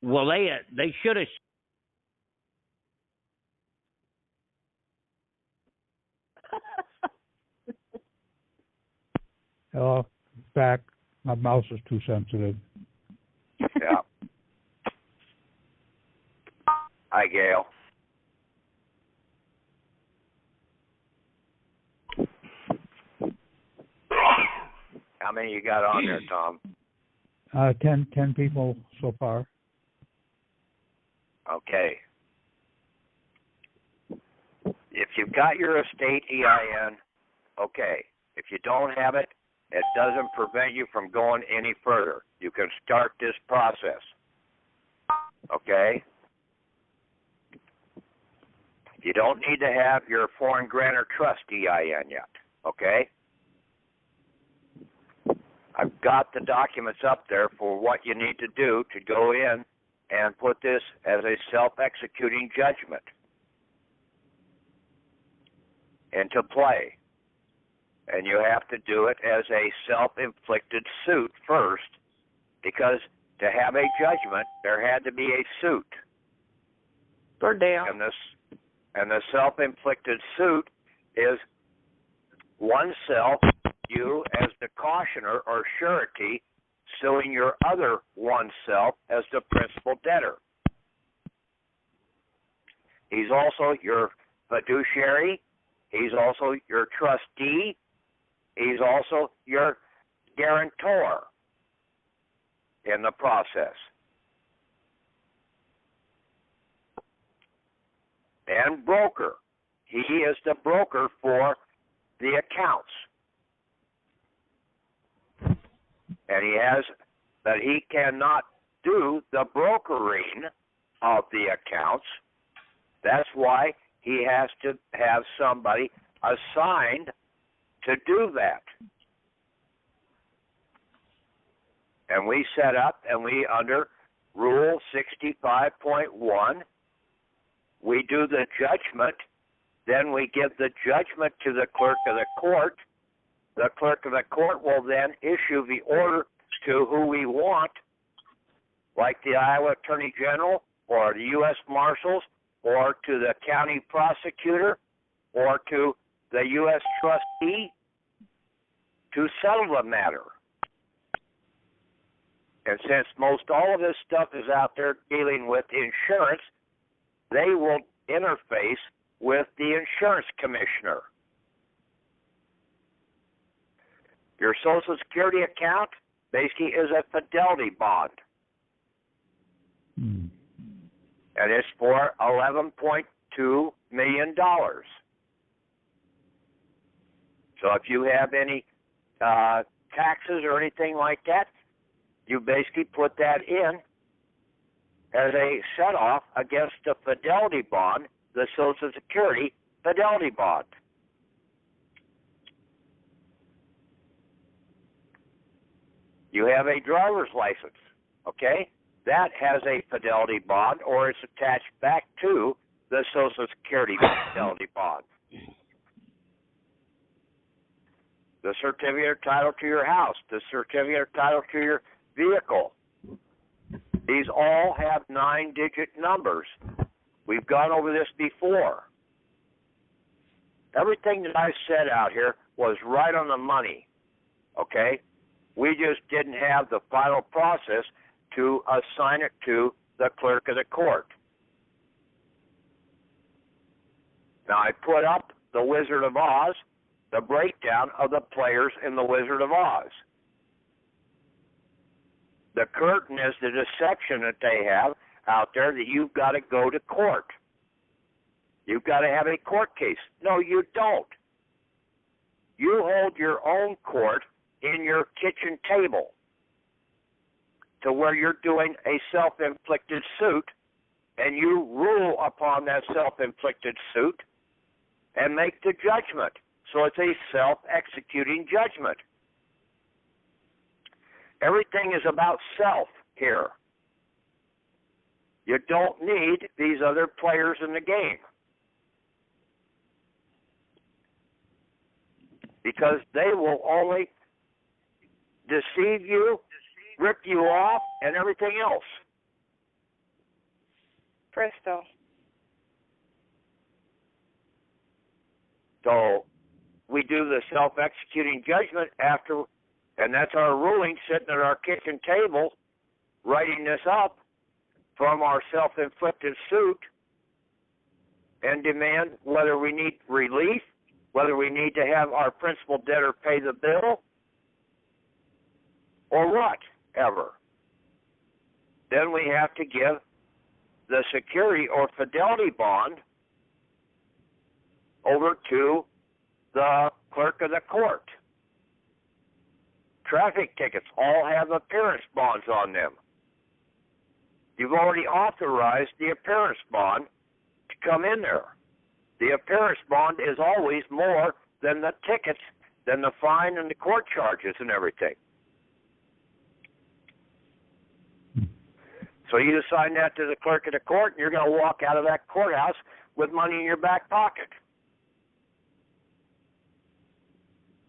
Well, they should have. Hello, back. My mouse is too sensitive. Yeah. Hi, Gail. How many you got on there, Tom? 10 people so far. Okay. If you've got your estate EIN, okay. If you don't have it, it doesn't prevent you from going any further. You can start this process. Okay? You don't need to have your foreign grantor trust EIN yet. Okay? I've got the documents up there for what you need to do to go in and put this as a self-executing judgment into play. And you have to do it as a self-inflicted suit first, because to have a judgment, there had to be a suit. Good deal. And the self-inflicted suit is oneself, you as the cautioner or surety, suing your other oneself as the principal debtor. He's also your fiduciary. He's also your trustee. He's also your guarantor in the process. And broker. He is the broker for the accounts. And he cannot do the brokering of the accounts. That's why he has to have somebody assigned to do that. And we set up, and we, under Rule 65.1, we do the judgment, then we give the judgment to the clerk of the court. The clerk of the court will then issue the order to who we want, like the Iowa Attorney General or the U.S. Marshals or to the county prosecutor or to the U.S. trustee to settle the matter. And since most all of this stuff is out there dealing with insurance, they will interface with the insurance commissioner. Your Social Security account basically is a fidelity bond. And it's for $11.2 million. So if you have any taxes or anything like that, you basically put that in as a set-off against the fidelity bond, the Social Security fidelity bond. You have a driver's license, okay? That has a fidelity bond, or it's attached back to the Social Security fidelity bond. The certificate of title to your house, the certificate of title to your vehicle. These all have 9-digit numbers. We've gone over this before. Everything that I said out here was right on the money, okay? We just didn't have the final process to assign it to the clerk of the court. Now, I put up the Wizard of Oz, the breakdown of the players in the Wizard of Oz. The curtain is the deception that they have out there that you've got to go to court. You've got to have a court case. No, you don't. You hold your own court in your kitchen table to where you're doing a self-inflicted suit, and you rule upon that self-inflicted suit and make the judgment. So it's a self-executing judgment. Everything is about self here. You don't need these other players in the game, because they will only deceive you, rip you off, and everything else. Presto. So we do the self-executing judgment after, and that's our ruling sitting at our kitchen table, writing this up from our self-inflicted suit, and demand whether we need relief, whether we need to have our principal debtor pay the bill, or whatever. Then we have to give the security or fidelity bond over to the clerk of the court. Traffic tickets all have appearance bonds on them. You've already authorized the appearance bond to come in there. The appearance bond is always more than the tickets, than the fine and the court charges and everything. So you assign that to the clerk of the court, and you're going to walk out of that courthouse with money in your back pocket.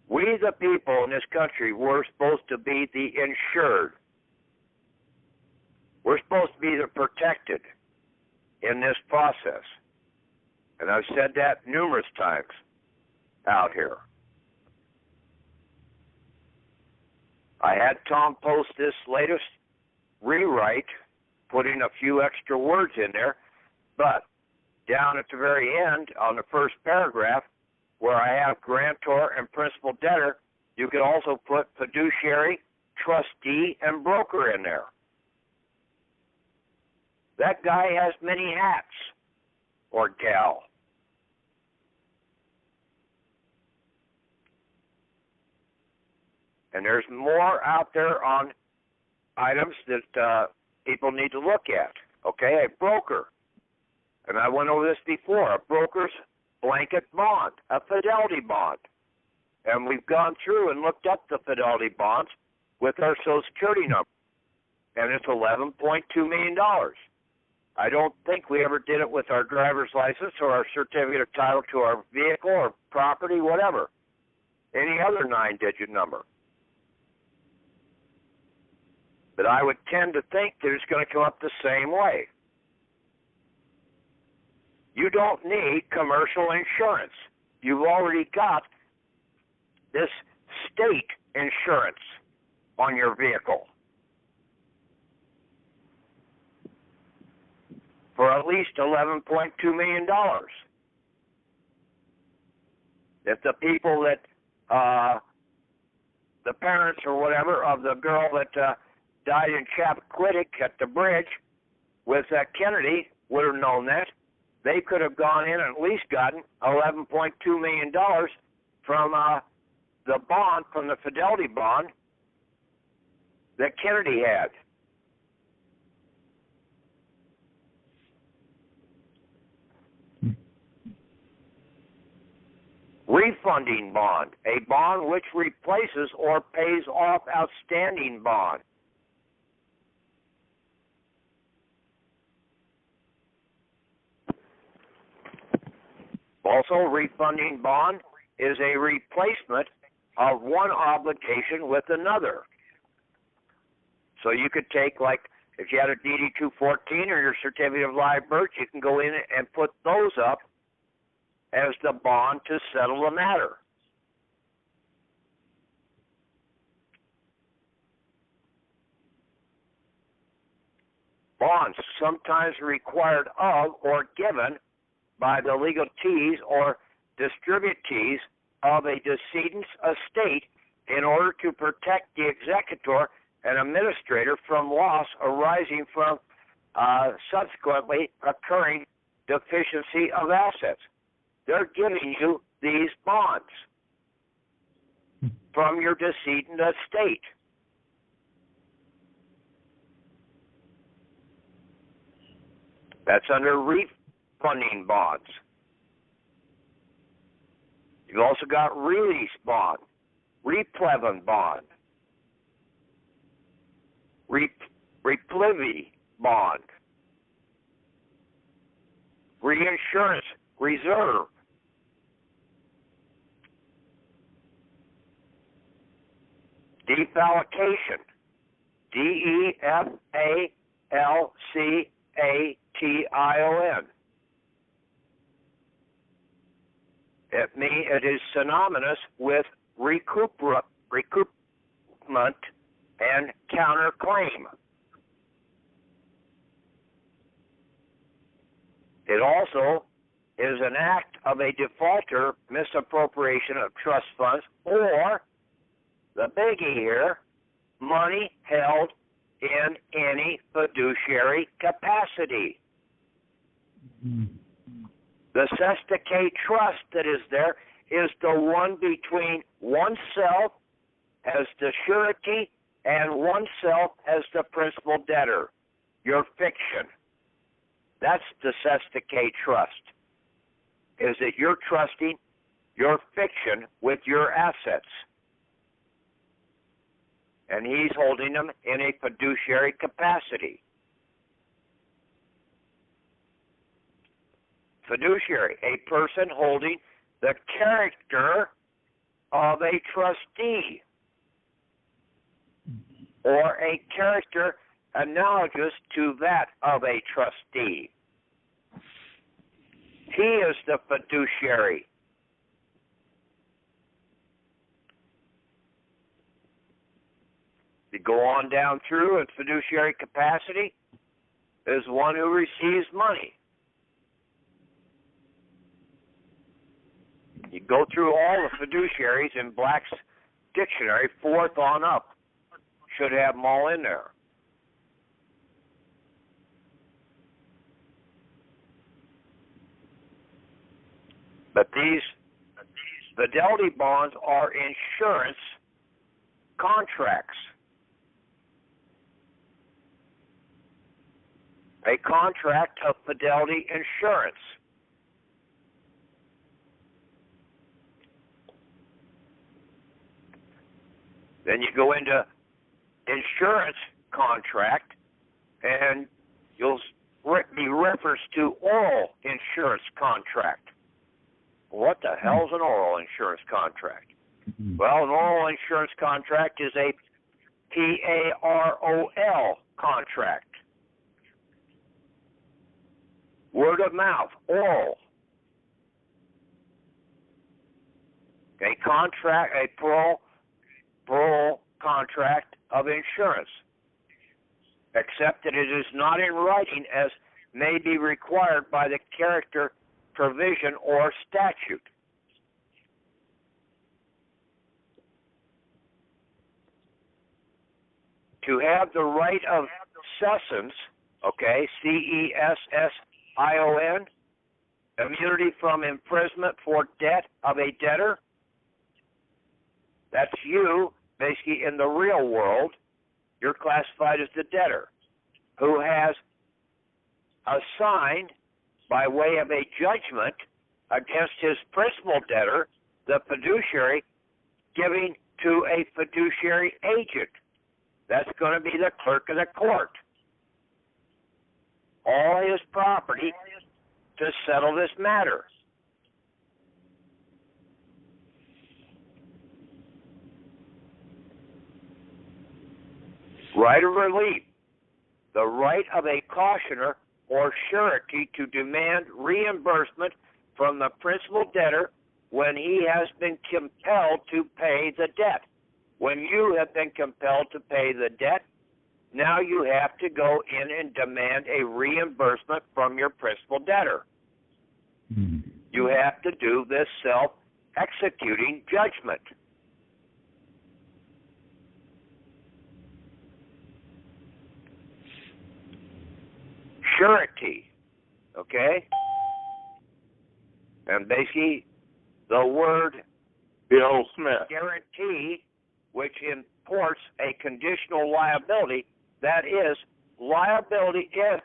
We, the people in this country, we're supposed to be the insured. We're supposed to be the protected in this process. And I've said that numerous times out here. I had Tom post this latest rewrite, putting a few extra words in there, but down at the very end, on the first paragraph, where I have grantor and principal debtor, you can also put fiduciary, trustee, and broker in there. That guy has many hats, or gal. And there's more out there on items that people need to look at. Okay, a broker. And I went over this before. A broker's blanket bond, a fidelity bond. And we've gone through and looked up the fidelity bonds with our Social Security number. And it's $11.2 million. I don't think we ever did it with our driver's license or our certificate of title to our vehicle or property, whatever. Any other 9-digit number. But I would tend to think that it's going to come up the same way. You don't need commercial insurance. You've already got this state insurance on your vehicle for at least $11.2 million. If the people that, the parents or whatever of the girl that died in Chappaquiddick at the bridge with Kennedy would have known that, they could have gone in and at least gotten $11.2 million from the bond, from the fidelity bond that Kennedy had. Refunding bond, a bond which replaces or pays off outstanding bond. Also, refunding bond is a replacement of one obligation with another. So you could take, like, if you had a DD-214 or your certificate of live birth, you can go in and put those up as the bond to settle the matter. Bonds sometimes required of or given by the legatees or distributees of a decedent's estate in order to protect the executor and administrator from loss arising from subsequently occurring deficiency of assets. They're giving you these bonds from your decedent estate. That's under refunding bonds. You've also got release bond, replevin bond, replevy bond, reinsurance reserve, defalcation, DEFALCATION, It is synonymous with recoupment and counterclaim. It also is an act of a defaulter misappropriation of trust funds, or, the biggie here, money held in any fiduciary capacity. The Sesticate trust that is there is the one between oneself as the surety and oneself as the principal debtor, your fiction. That's the Sesticate trust, is that you're trusting your fiction with your assets. And he's holding them in a fiduciary capacity. Fiduciary, a person holding the character of a trustee, or a character analogous to that of a trustee. He is the fiduciary. You go on down through, and fiduciary capacity is one who receives money. You go through all the fiduciaries in Black's dictionary, fourth on up. Should have them all in there. But these fidelity bonds are insurance contracts. A contract of fidelity insurance. Then you go into insurance contract, and you'll be referenced to oral insurance contract. What the hell's an oral insurance contract? Well, an oral insurance contract is a PAROL contract. Word of mouth, oral. A contract, a parole contract of insurance, except that it is not in writing as may be required by the character, provision, or statute. To have the right of cessance, okay, CESSION, immunity from imprisonment for debt of a debtor, that's you, basically in the real world, you're classified as the debtor, who has assigned, by way of a judgment against his principal debtor, the fiduciary, giving to a fiduciary agent. That's going to be the clerk of the court. All his property to settle this matter. Right of relief, the right of a cautioner or surety to demand reimbursement from the principal debtor when he has been compelled to pay the debt. When you have been compelled to pay the debt, now you have to go in and demand a reimbursement from your principal debtor. You have to do this self-executing judgment. Surety, okay? And basically, the word Bill Smith. Guarantee, which imports a conditional liability, that is, liability if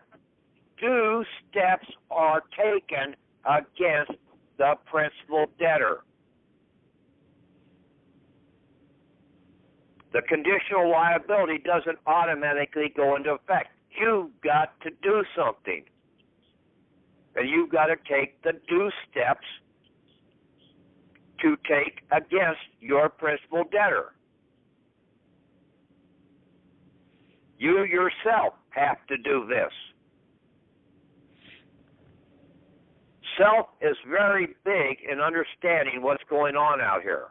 due steps are taken against the principal debtor. The conditional liability doesn't automatically go into effect. You've got to do something. And you've got to take the due steps to take against your principal debtor. You yourself have to do this. Self is very big in understanding what's going on out here.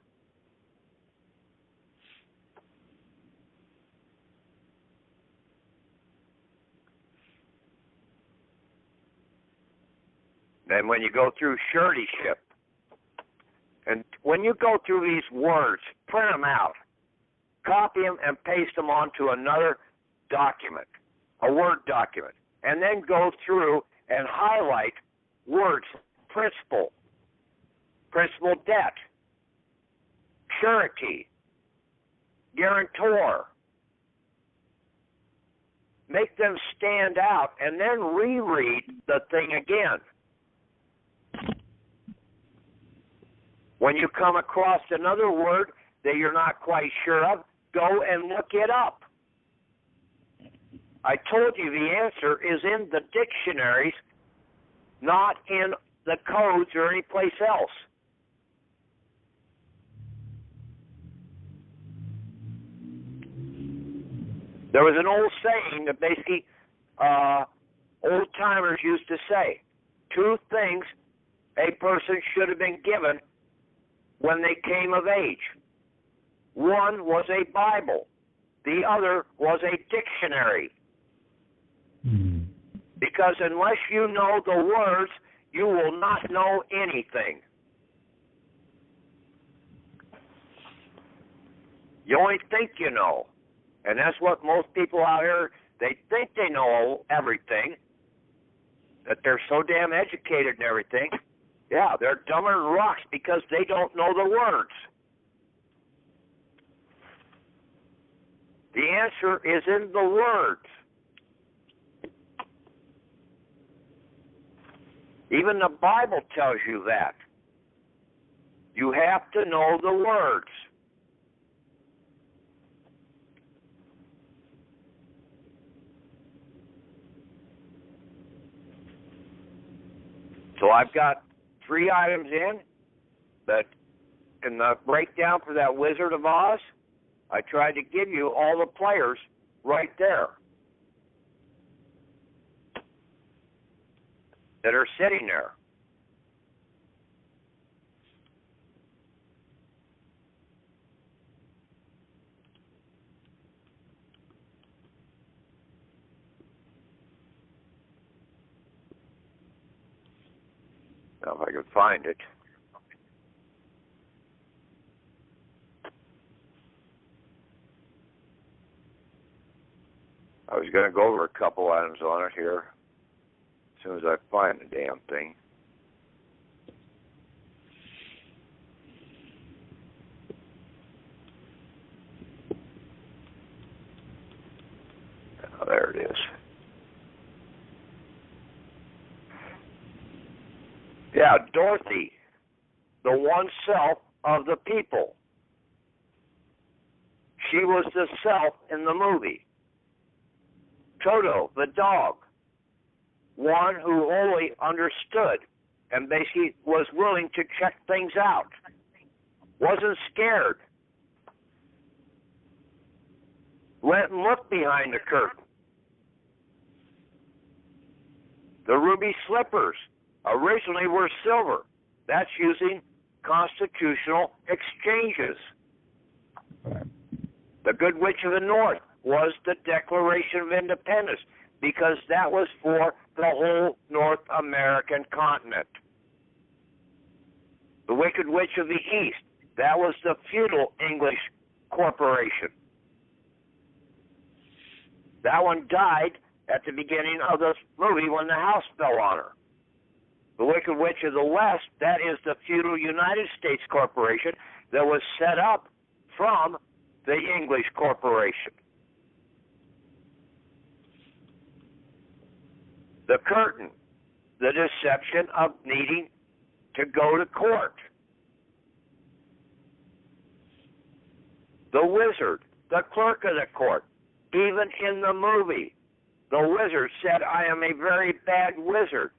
And when you go through suretyship, and when you go through these words, print them out, copy them and paste them onto another document, a Word document, and then go through and highlight words: principal, principal debt, surety, guarantor. Make them stand out and then reread the thing again. When you come across another word that you're not quite sure of, go and look it up. I told you the answer is in the dictionaries, not in the codes or any place else. There was an old saying that basically old-timers used to say: 2 things a person should have been given when they came of age. One was a Bible. The other was a dictionary. Because unless you know the words, you will not know anything. You only think you know. And that's what most people out here, they think they know everything, that they're so damn educated and everything. Yeah, they're dumber than rocks because they don't know the words. The answer is in the words. Even the Bible tells you that. You have to know the words. So I've got 3 items in, but in the breakdown for that Wizard of Oz, I tried to give you all the players right there that are sitting there. Now, if I can find it. I was going to go over a couple items on it here as soon as I find the damn thing. Oh, there it is. Yeah, Dorothy, the one self of the people. She was the self in the movie. Toto, the dog, one who wholly understood and basically was willing to check things out, wasn't scared, went and looked behind the curtain. The ruby slippers originally were silver. That's using constitutional exchanges. Right. The Good Witch of the North was the Declaration of Independence because that was for the whole North American continent. The Wicked Witch of the East, that was the feudal English corporation. That one died at the beginning of the movie when the house fell on her. The Wicked Witch of the West, that is the feudal United States corporation that was set up from the English corporation. The curtain, the deception of needing to go to court. The wizard, the clerk of the court. Even in the movie, the wizard said, "I am a very bad wizard."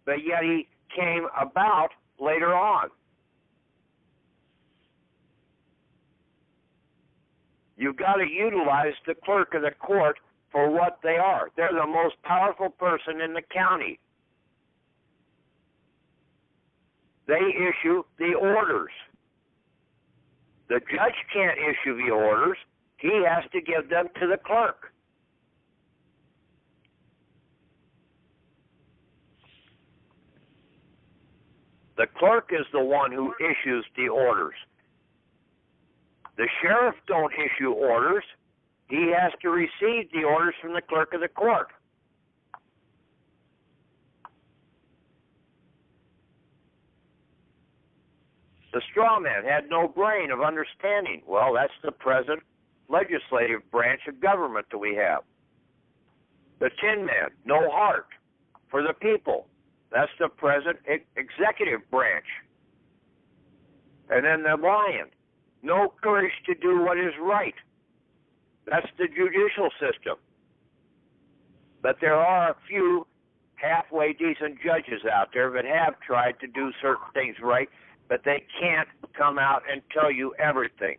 But yet he came about later on. You've got to utilize the clerk of the court for what they are. They're the most powerful person in the county. They issue the orders. The judge can't issue the orders. He has to give them to the clerk. The clerk is the one who issues the orders. The sheriff don't issue orders. He has to receive the orders from the clerk of the court. The straw man had no brain of understanding. Well, that's the present legislative branch of government that we have. The tin man, no heart for the people. That's the present executive branch. And then the lion, no courage to do what is right. That's the judicial system. But there are a few halfway decent judges out there that have tried to do certain things right, but they can't come out and tell you everything.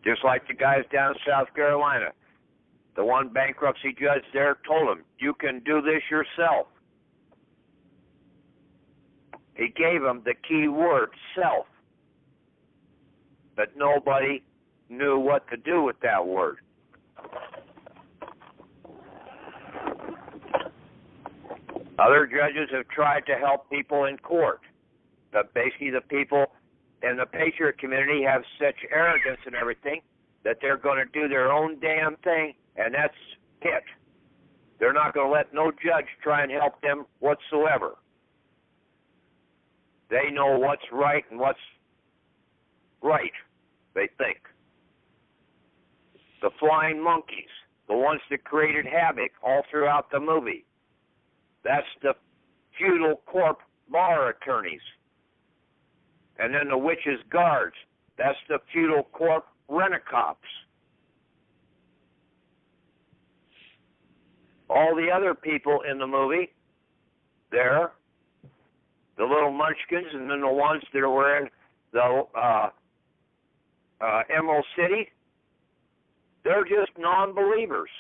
Just like the guys down in South Carolina. The one bankruptcy judge there told him, you can do this yourself. He gave him the key word, self. But nobody knew what to do with that word. Other judges have tried to help people in court. But basically the people in the patriot community have such arrogance and everything that they're going to do their own damn thing, and that's it. They're not going to let no judge try and help them whatsoever. They know what's right and what's right, they think. The flying monkeys, the ones that created havoc all throughout the movie. That's the feudal corp bar attorneys. And then the witches' guards. That's the feudal corp rent-a-cops. All the other people in the movie, there, the little munchkins, and then the ones that were in the Emerald City, they're just non-believers.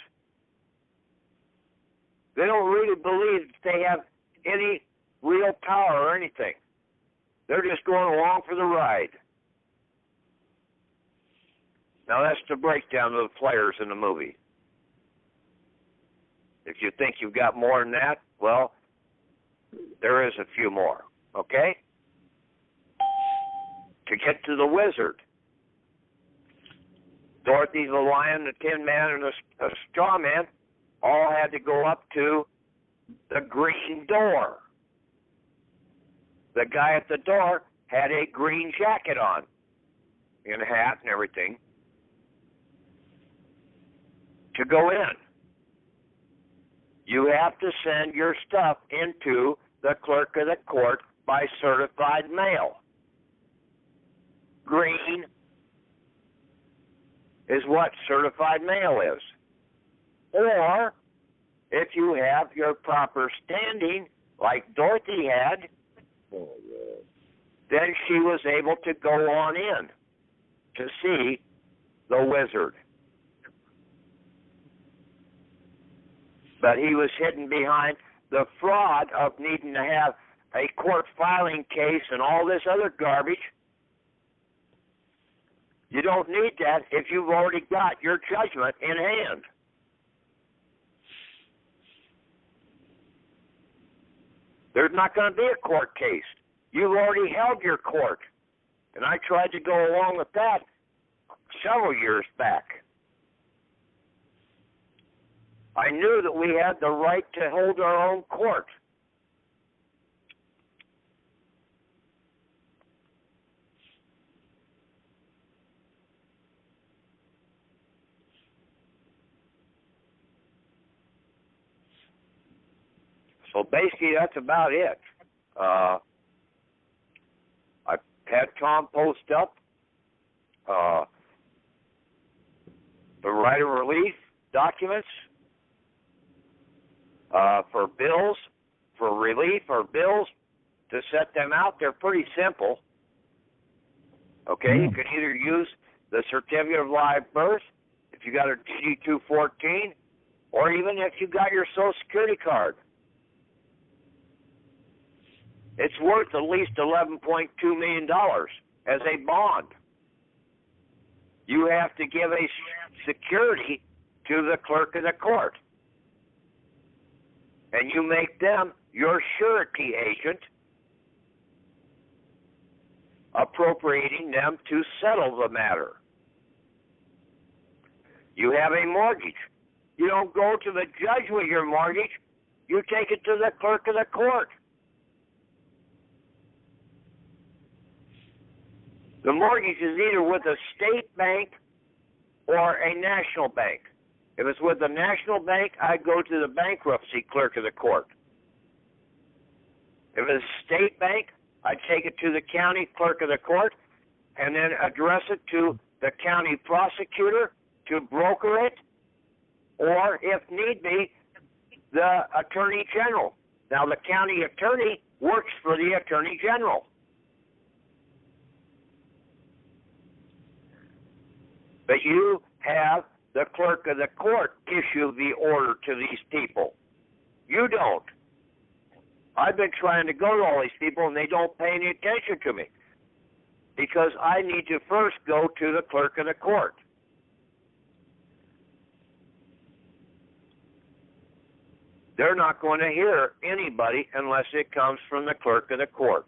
They don't really believe that they have any real power or anything. They're just going along for the ride. Now that's the breakdown of the players in the movie. If you think you've got more than that, well, there is a few more, okay? To get to the wizard, Dorothy, the lion, the tin man, and the straw man all had to go up to the green door. The guy at the door had a green jacket on, and a hat and everything, to go in. You have to send your stuff into the clerk of the court by certified mail. Green is what certified mail is. Or, if you have your proper standing, like Dorothy had, then she was able to go on in to see the wizard. But he was hidden behind the fraud of needing to have a court filing case and all this other garbage. You don't need that if you've already got your judgment in hand. There's not going to be a court case. You've already held your court. And I tried to go along with that several years back. I knew that we had the right to hold our own court. So basically, that's about it. I had Tom post up the right of relief documents for bills, for relief or bills, to set them out. They're pretty simple. Okay, you can either use the certificate of live birth. If you got a DD-214, or even if you got your Social Security card. It's worth at least $11.2 million as a bond. You have to give a security to the clerk of the court. And you make them your surety agent, appropriating them to settle the matter. You have a mortgage. You don't go to the judge with your mortgage. You take it to the clerk of the court. The mortgage is either with a state bank or a national bank. If it's with the national bank, I go to the bankruptcy clerk of the court. If it's a state bank, I take it to the county clerk of the court and then address it to the county prosecutor to broker it, or if need be, the attorney general. Now, the county attorney works for the attorney general. But you have the clerk of the court issue the order to these people. You don't. I've been trying to go to all these people, and they don't pay any attention to me because I need to first go to the clerk of the court. They're not going to hear anybody unless it comes from the clerk of the court.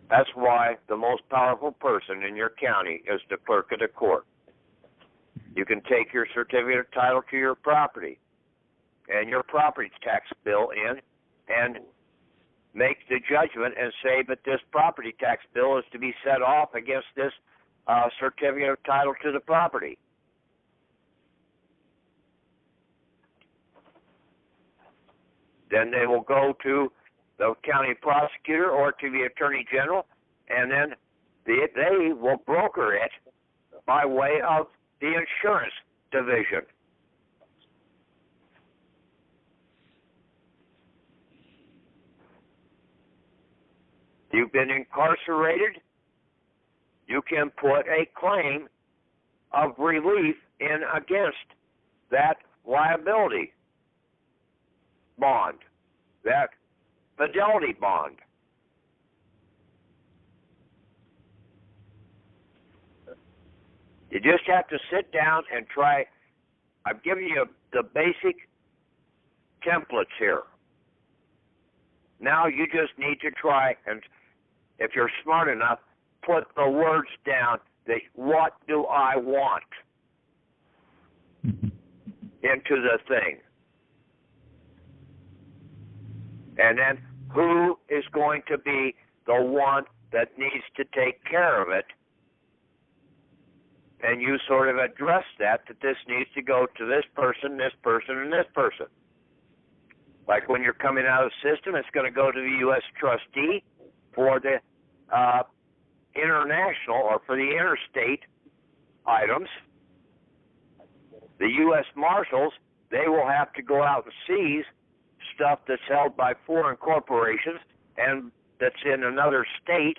That's why the most powerful person in your county is the clerk of the court. You can take your certificate of title to your property and your property tax bill in and make the judgment and say that this property tax bill is to be set off against this certificate of title to the property. Then they will go to the county prosecutor or to the attorney general, and then they will broker it by way of the insurance division. You've been incarcerated, you can put a claim of relief in against that liability bond, that fidelity bond. You just have to sit down and try. I've given you the basic templates here. Now you just need to try, and if you're smart enough, put the words down that what do I want into the thing. And then who is going to be the one that needs to take care of it? And you sort of address that this needs to go to this person, and this person. Like when you're coming out of the system, it's going to go to the U.S. trustee for the international or for the interstate items. The U.S. Marshals, they will have to go out and seize stuff that's held by foreign corporations and that's in another state.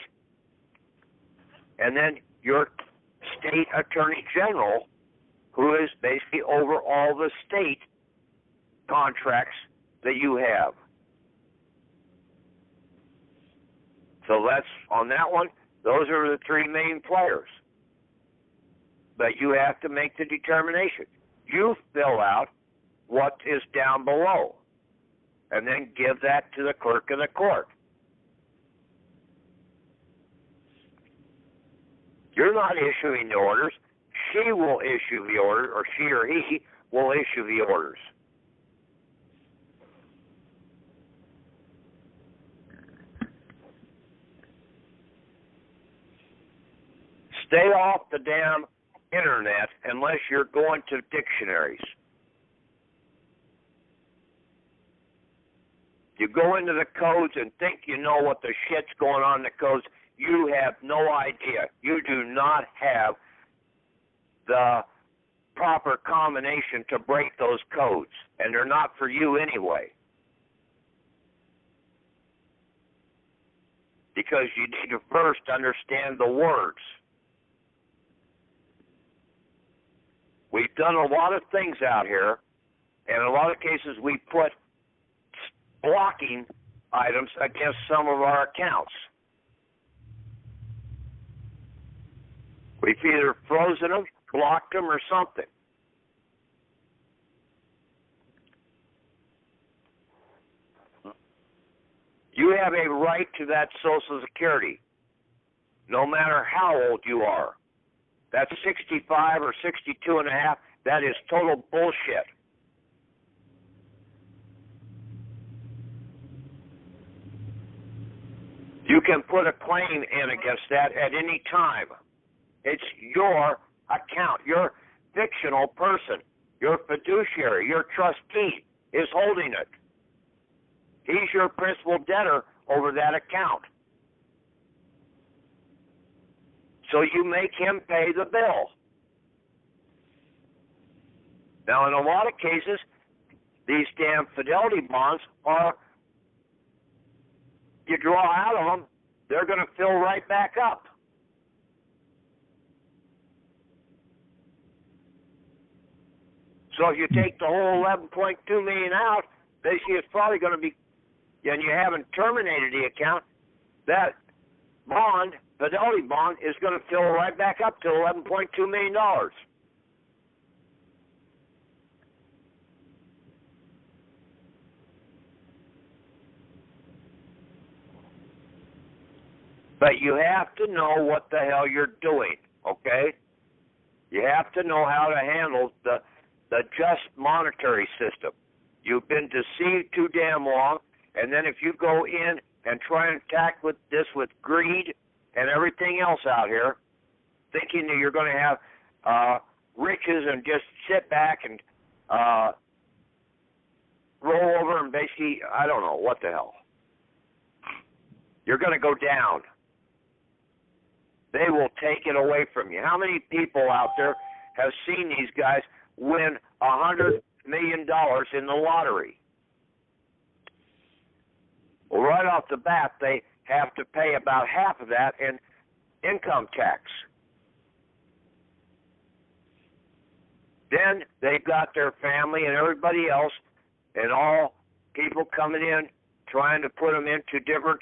And then your state attorney general, who is basically over all the state contracts that you have. So that's on that one. Those are the three main players. But you have to make the determination. You fill out what is down below and then give that to the clerk of the court. You're not issuing the orders. She will issue the order, or she or he will issue the orders. Stay off the damn internet unless you're going to dictionaries. You go into the codes and think you know what the shit's going on in the codes. You have no idea. You do not have the proper combination to break those codes, and they're not for you anyway. because you need to first understand the words. We've done a lot of things out here, and in a lot of cases we put blocking items against some of our accounts. We've either frozen them, blocked them, or something. You have a right to that Social Security, no matter how old you are. That's 65 or 62 and a half. That is total bullshit. You can put a claim in against that at any time. It's your account. Your fictional person, your fiduciary, your trustee is holding it. He's your principal debtor over that account. So you make him pay the bill. Now, in a lot of cases, these damn fidelity bonds are, you draw out of them, they're going to fill right back up. So if you take the whole 11.2 million out, basically it's probably going to be, and you haven't terminated the account, that bond, fidelity bond, is going to fill right back up to $11.2 million. But you have to know what the hell you're doing, okay? You have to know how to handle the just monetary system. You've been deceived too damn long, and then if you go in and try and attack with this with greed and everything else out here, thinking that you're going to have riches and just sit back and roll over and basically, I don't know, what the hell. You're going to go down. They will take it away from you. How many people out there have seen these guys win $100 million in the lottery? Well, right off the bat, they have to pay about half of that in income tax. Then they've got their family and everybody else and all people coming in trying to put them into different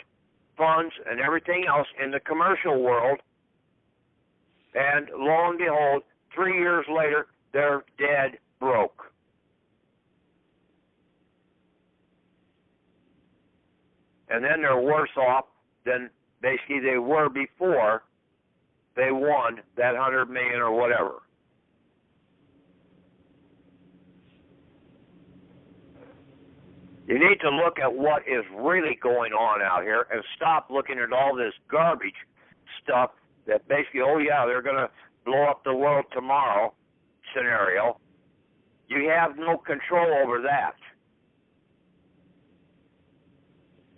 funds and everything else in the commercial world. And lo and behold, 3 years later, they're dead broke. And then they're worse off than basically they were before they won that $100 million or whatever. You need to look at what is really going on out here and stop looking at all this garbage stuff that basically, oh yeah, they're going to blow up the world tomorrow scenario. You have no control over that.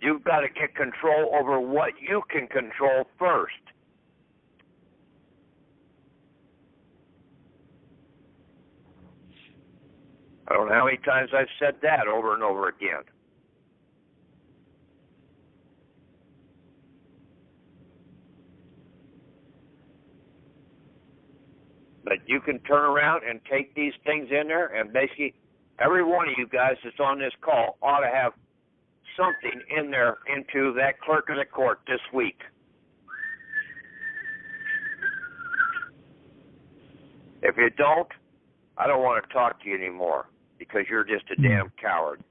You've got to get control over what you can control first. I don't know how many times I've said that over and over again. But you can turn around and take these things in there, and basically every one of you guys that's on this call ought to have something in there into that clerk of the court this week. If you don't, I don't want to talk to you anymore because you're just a damn coward.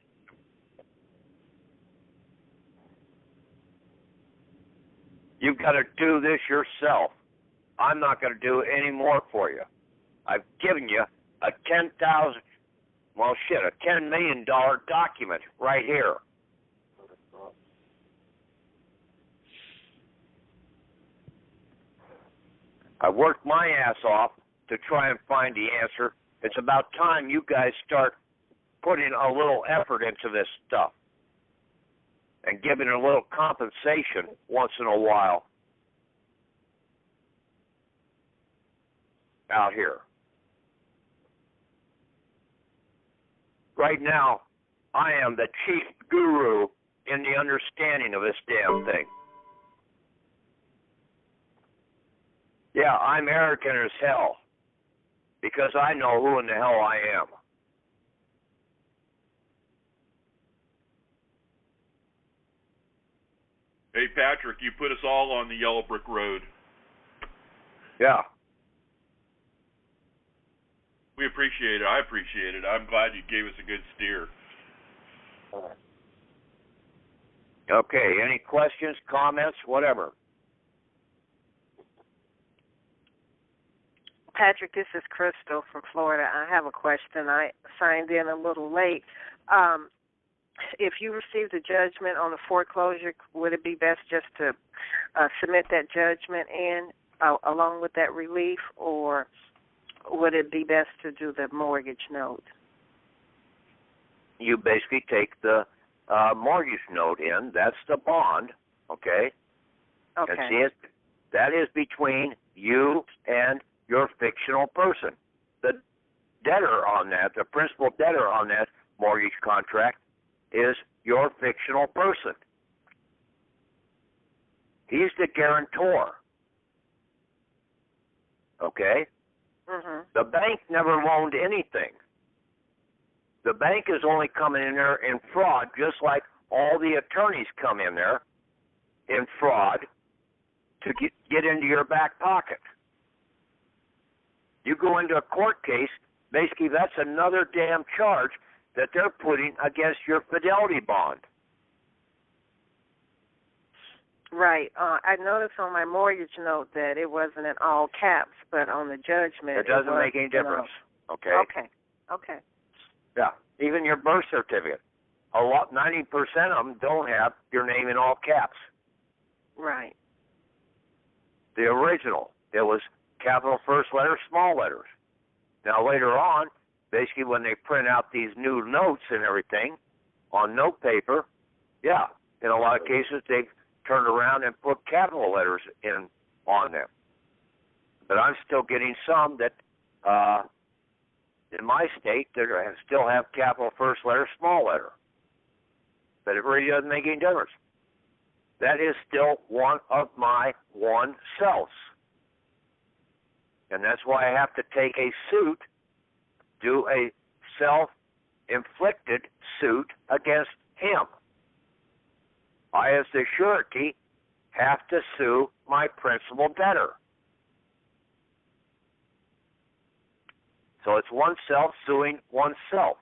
You've got to do this yourself. I'm not going to do any more for you. I've given you a $10 million document right here. I worked my ass off to try and find the answer. It's about time you guys start putting a little effort into this stuff and giving a little compensation once in a while out here. Right now, I am the chief guru in the understanding of this damn thing. Yeah, I'm arrogant as hell because I know who in the hell I am. Hey, Patrick, you put us all on the yellow brick road. Yeah. We appreciate it. I appreciate it. I'm glad you gave us a good steer. Okay, any questions, comments, whatever? Patrick, this is Crystal from Florida. I have a question. I signed in a little late. If you received a judgment on the foreclosure, would it be best just to submit that judgment in along with that relief, or would it be best to do the mortgage note? You basically take the mortgage note in. That's the bond, okay? Okay. And see, that is between you and your fictional person. The debtor on that, the principal debtor on that mortgage contract, is your fictional person. He's the guarantor. Okay? Mm-hmm. The bank never loaned anything. The bank is only coming in there in fraud, just like all the attorneys come in there in fraud to get into your back pocket. You go into a court case, basically that's another damn charge that they're putting against your fidelity bond. Right. I noticed on my mortgage note that it wasn't in all caps, but on the judgment It doesn't make any difference. Okay? Okay. Yeah. Even your birth certificate. 90% of them don't have your name in all caps. Right. The original, it was capital first letters, small letters. Now later on, basically when they print out these new notes and everything on note paper, yeah, in a lot of cases they've turned around and put capital letters in on them. But I'm still getting some that in my state that still have capital first letter, small letter. But it really doesn't make any difference. That is still one of my one selves. And that's why I have to take a suit, do a self-inflicted suit against him. I, as the surety, have to sue my principal debtor. So it's oneself suing oneself.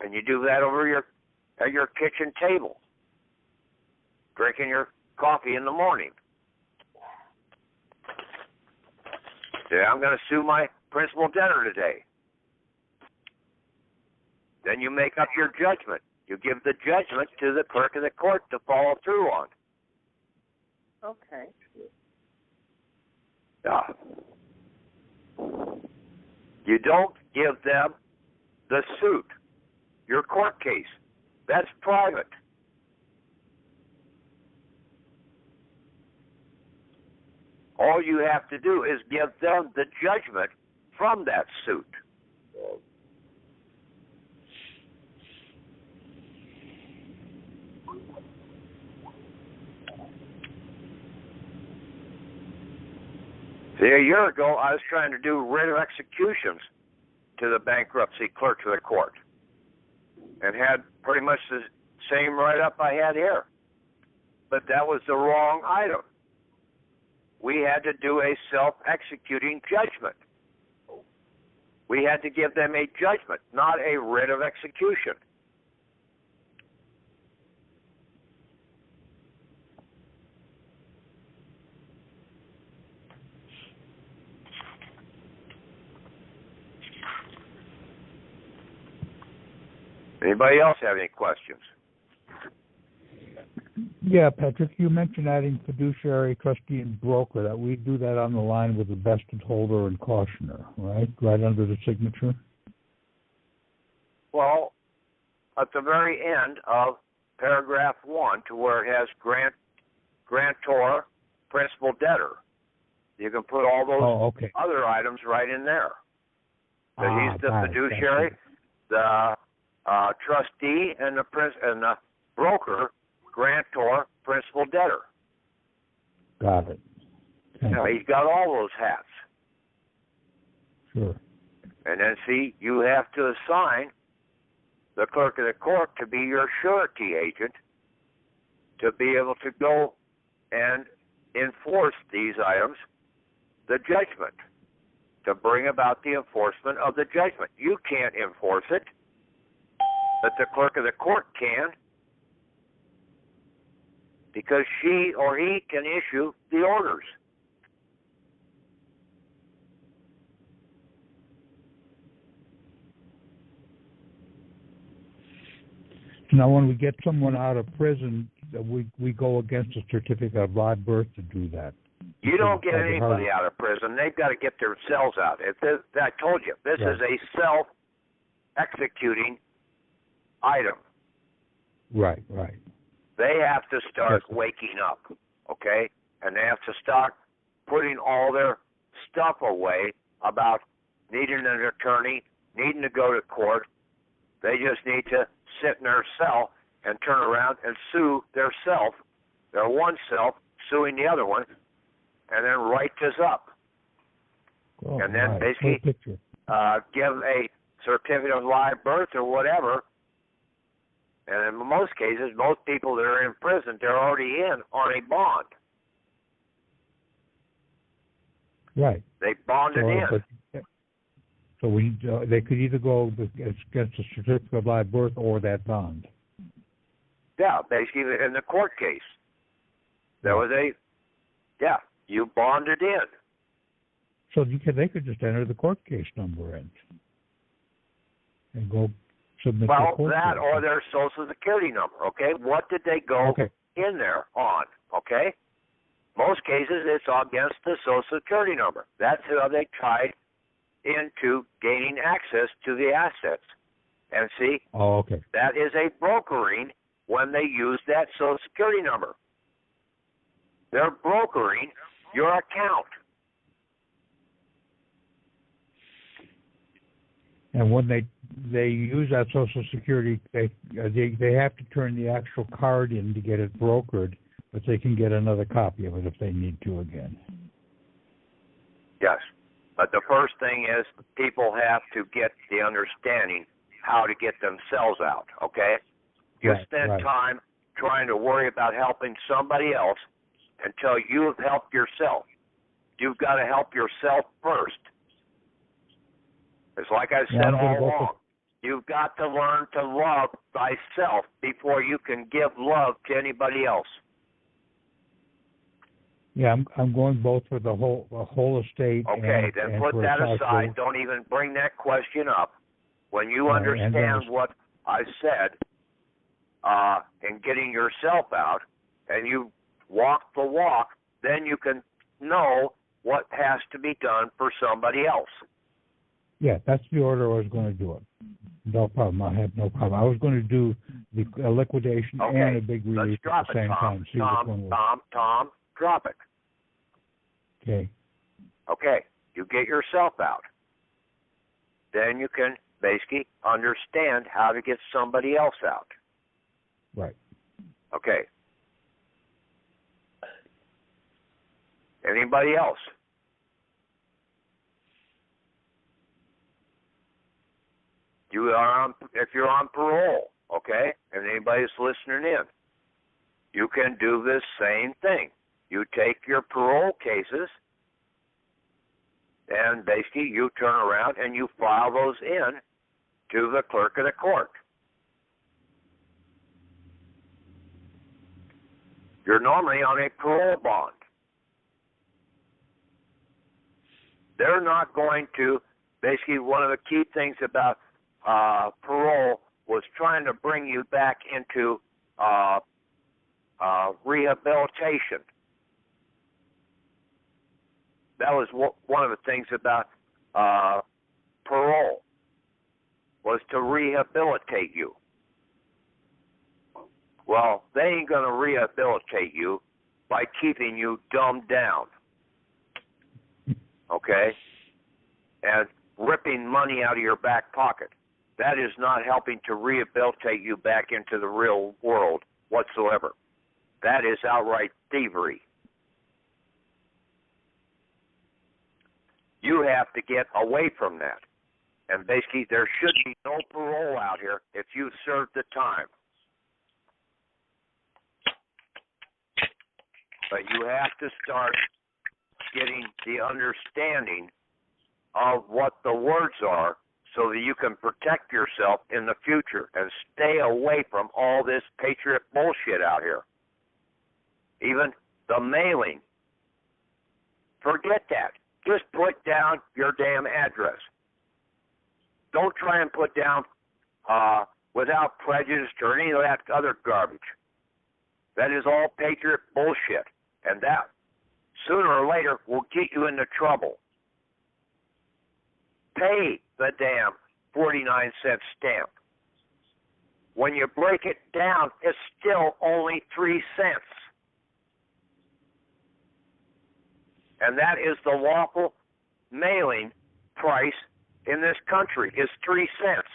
And you do that over at your kitchen table, drinking your coffee in the morning. Say, I'm going to sue my principal debtor today. Then you make up your judgment. You give the judgment to the clerk of the court to follow through on. Okay. Yeah. You don't give them the suit, your court case. That's private. All you have to do is give them the judgment from that suit. See, a year ago, I was trying to do writ of executions to the bankruptcy clerk of the court and had pretty much the same write-up I had here. But that was the wrong item. We had to do a self-executing judgment. We had to give them a judgment, not a writ of execution. Anybody else have any questions? Yeah, Patrick, you mentioned adding fiduciary, trustee, and broker. That we do that on the line with the vested holder and cautioner, right? Right under the signature? Well, at the very end of paragraph 1 to where it has grantor, principal debtor, you can put all those other items right in there. That he's the fiduciary, the trustee, and the broker, grantor, principal debtor. Got it. Now, he's got all those hats. Sure. And then, see, you have to assign the clerk of the court to be your surety agent to be able to go and enforce these items, the judgment, to bring about the enforcement of the judgment. You can't enforce it, but the clerk of the court can, because she or he can issue the orders. Now, when we get someone out of prison, we go against a certificate of live birth to do that. You don't get anybody out of prison. They've got to get themselves out. I told you, this is a self-executing item. Right. They have to start waking up, okay? And they have to start putting all their stuff away about needing an attorney, needing to go to court. They just need to sit in their cell and turn around and sue their self, their one self, suing the other one, and then write this up. Oh, and then basically give a certificate of live birth or whatever. And in most cases, most people that are in prison, they're already in on a bond. Right. They bonded in. So they could either go against a certificate of live birth or that bond. Yeah, basically in the court case. There was you bonded in. So they could just enter the court case number in and go submit their court that case. Or their Social Security number, okay? What did they go in there on, okay? Most cases, it's against the Social Security number. That's how they tied into gaining access to the assets. And see, that is a brokering when they use that Social Security number. They're brokering your account. And when they use that Social Security, they have to turn the actual card in to get it brokered, but they can get another copy of it if they need to again. Yes. But the first thing is people have to get the understanding how to get themselves out, okay? You spend time trying to worry about helping somebody else until you have helped yourself. You've got to help yourself first. It's like I said all along. You've got to learn to love thyself before you can give love to anybody else. Yeah, I'm going both for the whole estate. Okay, then put that aside. Don't even bring that question up. When you understand what I said in getting yourself out, and you walk the walk, then you can know what has to be done for somebody else. Yeah, that's the order I was going to do it. No problem. I have no problem. I was going to do the liquidation and a big release at the same time. Tom, drop it. Okay. Okay, you get yourself out. Then you can basically understand how to get somebody else out. Right. Okay. Anybody else? You are if you're on parole, okay, and anybody's listening in, you can do this same thing. You take your parole cases and basically you turn around and you file those in to the clerk of the court. You're normally on a parole bond. They're not going to, basically one of the key things about parole was trying to bring you back into rehabilitation. That was one of the things about parole, was to rehabilitate you. Well, they ain't going to rehabilitate you by keeping you dumbed down, okay, and ripping money out of your back pocket. That is not helping to rehabilitate you back into the real world whatsoever. That is outright thievery. You have to get away from that. And basically, there should be no parole out here if you've served the time. But you have to start getting the understanding of what the words are so that you can protect yourself in the future and stay away from all this patriot bullshit out here. Even the mailing. Forget that. Just put down your damn address. Don't try and put down without prejudice or any of that other garbage. That is all patriot bullshit. And that, sooner or later, will get you into trouble. Pay the damn 49-cent stamp. When you break it down, it's still only 3 cents. And that is the lawful mailing price in this country, is 3 cents.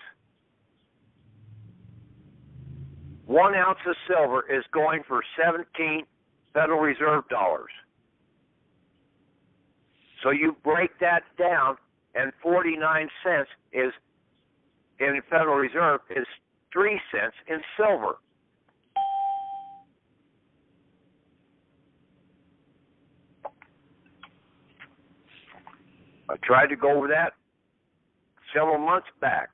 1 ounce of silver is going for 17 Federal Reserve dollars. So you break that down, and 49 cents is in Federal Reserve is 3 cents in silver. I tried to go over that several months back.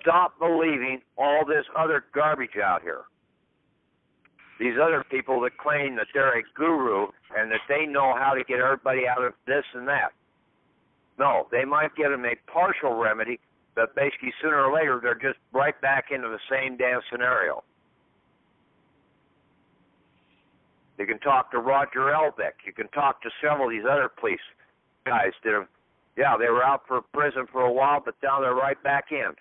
Stop believing all this other garbage out here. These other people that claim that they're a guru and that they know how to get everybody out of this and that. No, they might get them a partial remedy, but basically sooner or later they're just right back into the same damn scenario. You can talk to Roger Elbeck. You can talk to several of these other police guys that have, yeah, they were out for prison for a while, but now they're right back in.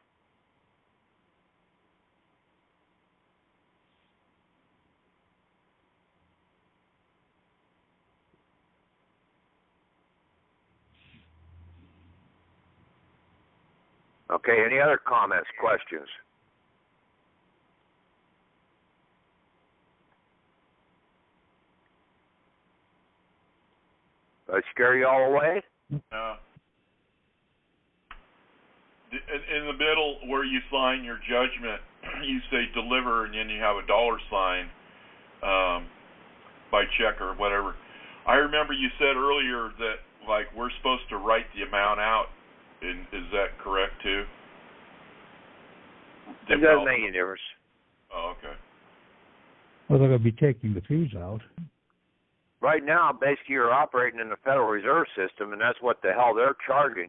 Okay, any other comments, questions? Did I scare you all away? No. In the middle where you sign your judgment, you say deliver, and then you have a dollar sign by check or whatever. I remember you said earlier that, like, we're supposed to write the amount out. Is that correct, too? It doesn't make any difference. Oh, okay. Well, they're going to be taking the fees out. Right now, basically, you're operating in the Federal Reserve System, and that's what the hell they're charging.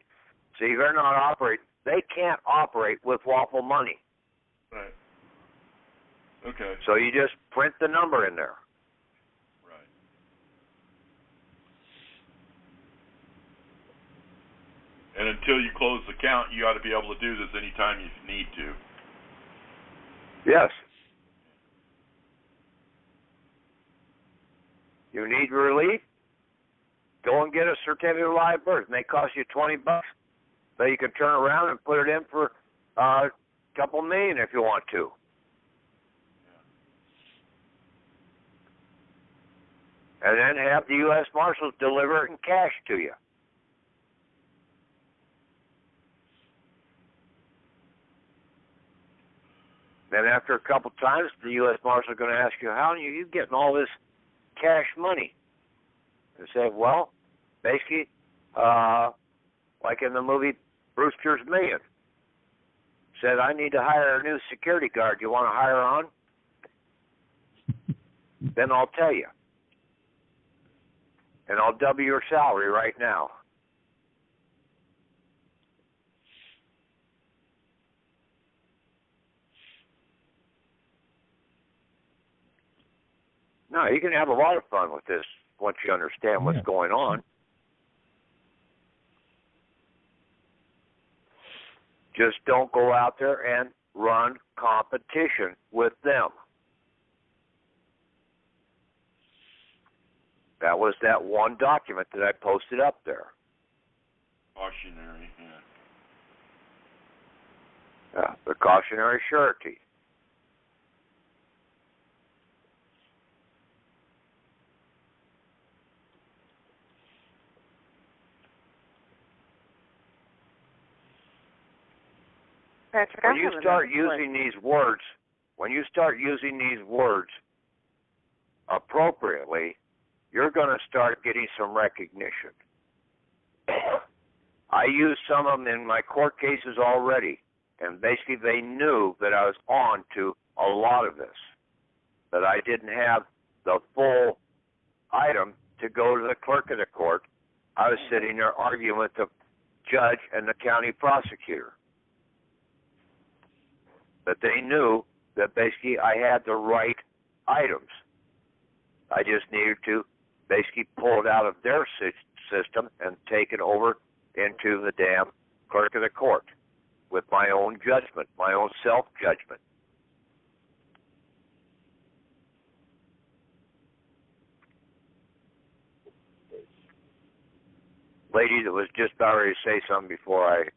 See, they're not operating. They can't operate with lawful money. Right. Okay. So you just print the number in there. Right. And until you close the account, you ought to be able to do this anytime you need to. Yes. You need relief? Go and get a certificate of live birth. It may cost you $20, but you can turn around and put it in for a couple million if you want to. And then have the U.S. Marshals deliver it in cash to you. Then after a couple times, the U.S. Marshal is going to ask you, how are you getting all this cash money? And say, well, basically, like in the movie Brewster's Million, said, I need to hire a new security guard. You want to hire on? Then I'll tell you. And I'll double your salary right now. No, you can have a lot of fun with this once you understand what's going on. Just don't go out there and run competition with them. That was that one document that I posted up there. Cautionary, Yeah, the cautionary surety. Patrick, when you start using these words appropriately, you're going to start getting some recognition. I used some of them in my court cases already, and basically they knew that I was on to a lot of this, that I didn't have the full item to go to the clerk of the court. I was sitting there arguing with the judge and the county prosecutor. But they knew that basically I had the right items. I just needed to basically pull it out of their system and take it over into the damn clerk of the court with my own judgment, my own self-judgment. Lady that was just about ready to say something before I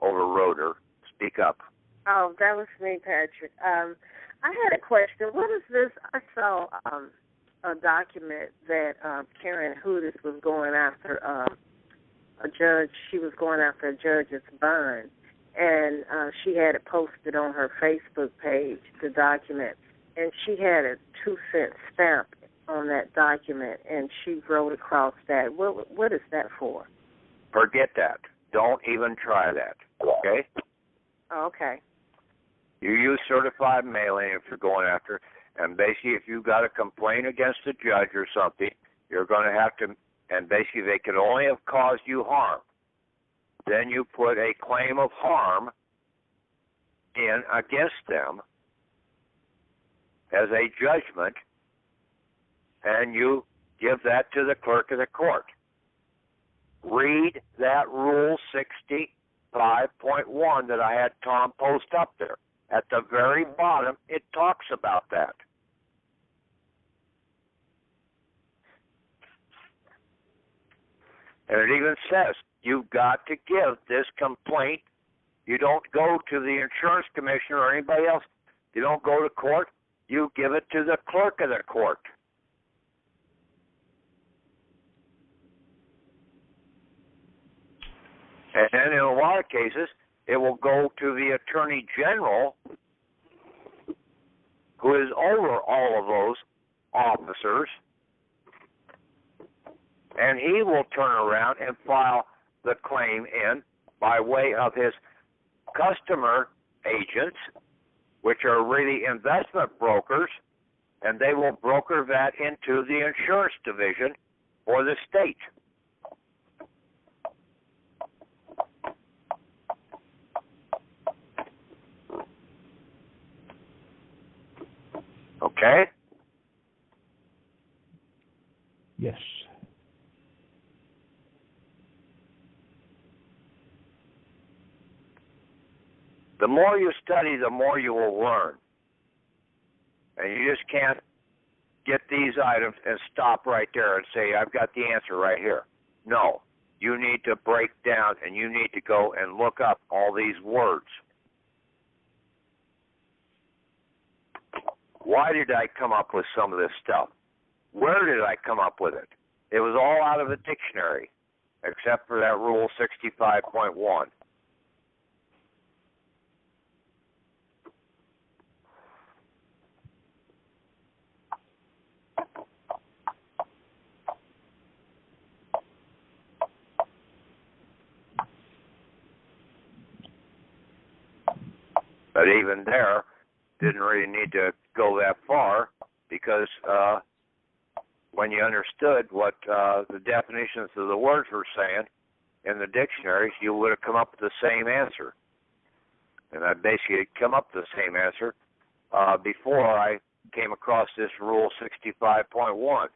overrode her, speak up. Oh, that was me, Patrick. I had a question. What is this? I saw a document that Karen Hudis was going after a judge. She was going after a judge's bond, and she had it posted on her Facebook page, the document, and she had a 2-cent stamp on that document, and she wrote across that. What is that for? Forget that. Don't even try that, okay? Oh, okay. You use certified mailing if you're going after, and basically if you've got a complaint against a judge or something, you're going to have to, and basically they could only have caused you harm. Then you put a claim of harm in against them as a judgment, and you give that to the clerk of the court. Read that Rule 65.1 that I had Tom post up there. At the very bottom, it talks about that. And it even says, you've got to give this complaint. You don't go to the insurance commissioner or anybody else. You don't go to court. You give it to the clerk of the court. And then in a lot of cases, it will go to the Attorney General, who is over all of those officers, and he will turn around and file the claim in by way of his customer agents, which are really investment brokers, and they will broker that into the insurance division for the state. Okay? Yes. The more you study, the more you will learn. And you just can't get these items and stop right there and say, I've got the answer right here. No. You need to break down and you need to go and look up all these words. Why did I come up with some of this stuff? Where did I come up with it? It was all out of the dictionary, except for that Rule 65.1. But even there, didn't really need to go that far, because when you understood what the definitions of the words were saying in the dictionaries, you would have come up with the same answer. And I basically come up with the same answer before I came across this Rule 65.1.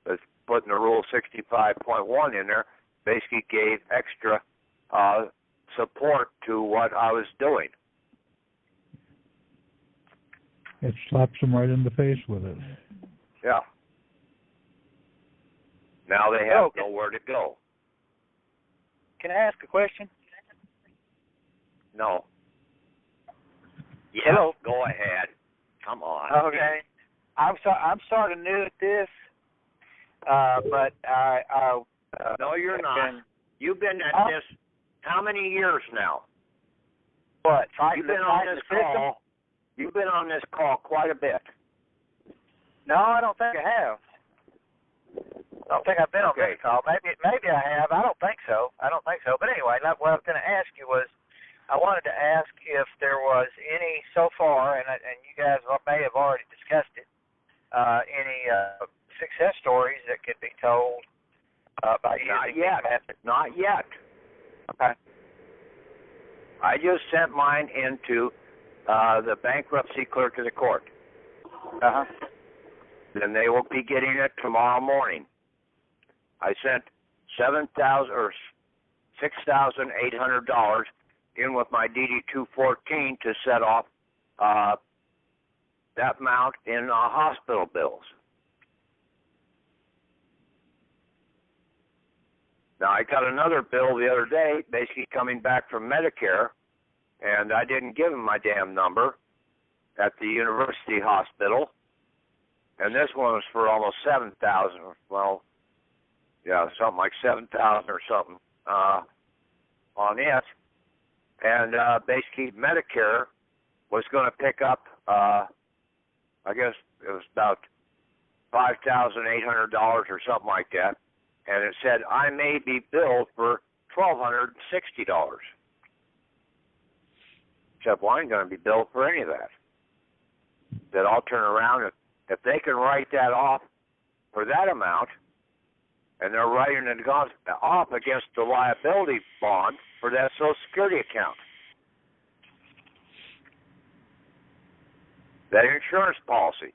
But putting the Rule 65.1 in there basically gave extra support to what I was doing. It slaps them right in the face with it. Yeah. Now they have nowhere to go. Can I ask a question? No. Yeah, Hello? Go ahead. Come on. Okay. I'm sort of new at this, but I no, you're not. You've been at this how many years now? What? You've been on this call. You've been on this call quite a bit. No, I don't think I have. I don't think I've been on this call. Maybe I have. I don't think so. But anyway, what I was going to ask you was, I wanted to ask if there was any so far, and you guys may have already discussed it, any success stories that could be told by using these methods. Not yet. Okay. I just sent mine into the bankruptcy clerk of the court. Uh-huh. Then they will be getting it tomorrow morning. I sent $7,000 or $6,800 in with my DD-214 to set off that amount in hospital bills. Now, I got another bill the other day, basically coming back from Medicare, and I didn't give them my damn number at the university hospital. And this one was for almost $7,000. Well, yeah, something like $7,000 or something on it. And basically, Medicare was going to pick up, I guess it was about $5,800 or something like that. And it said, I may be billed for $1,260. Except, well, I ain't going to be billed for any of that. Then I'll turn around, and if they can write that off for that amount, and they're writing it off against the liability bond for that Social Security account. That insurance policy.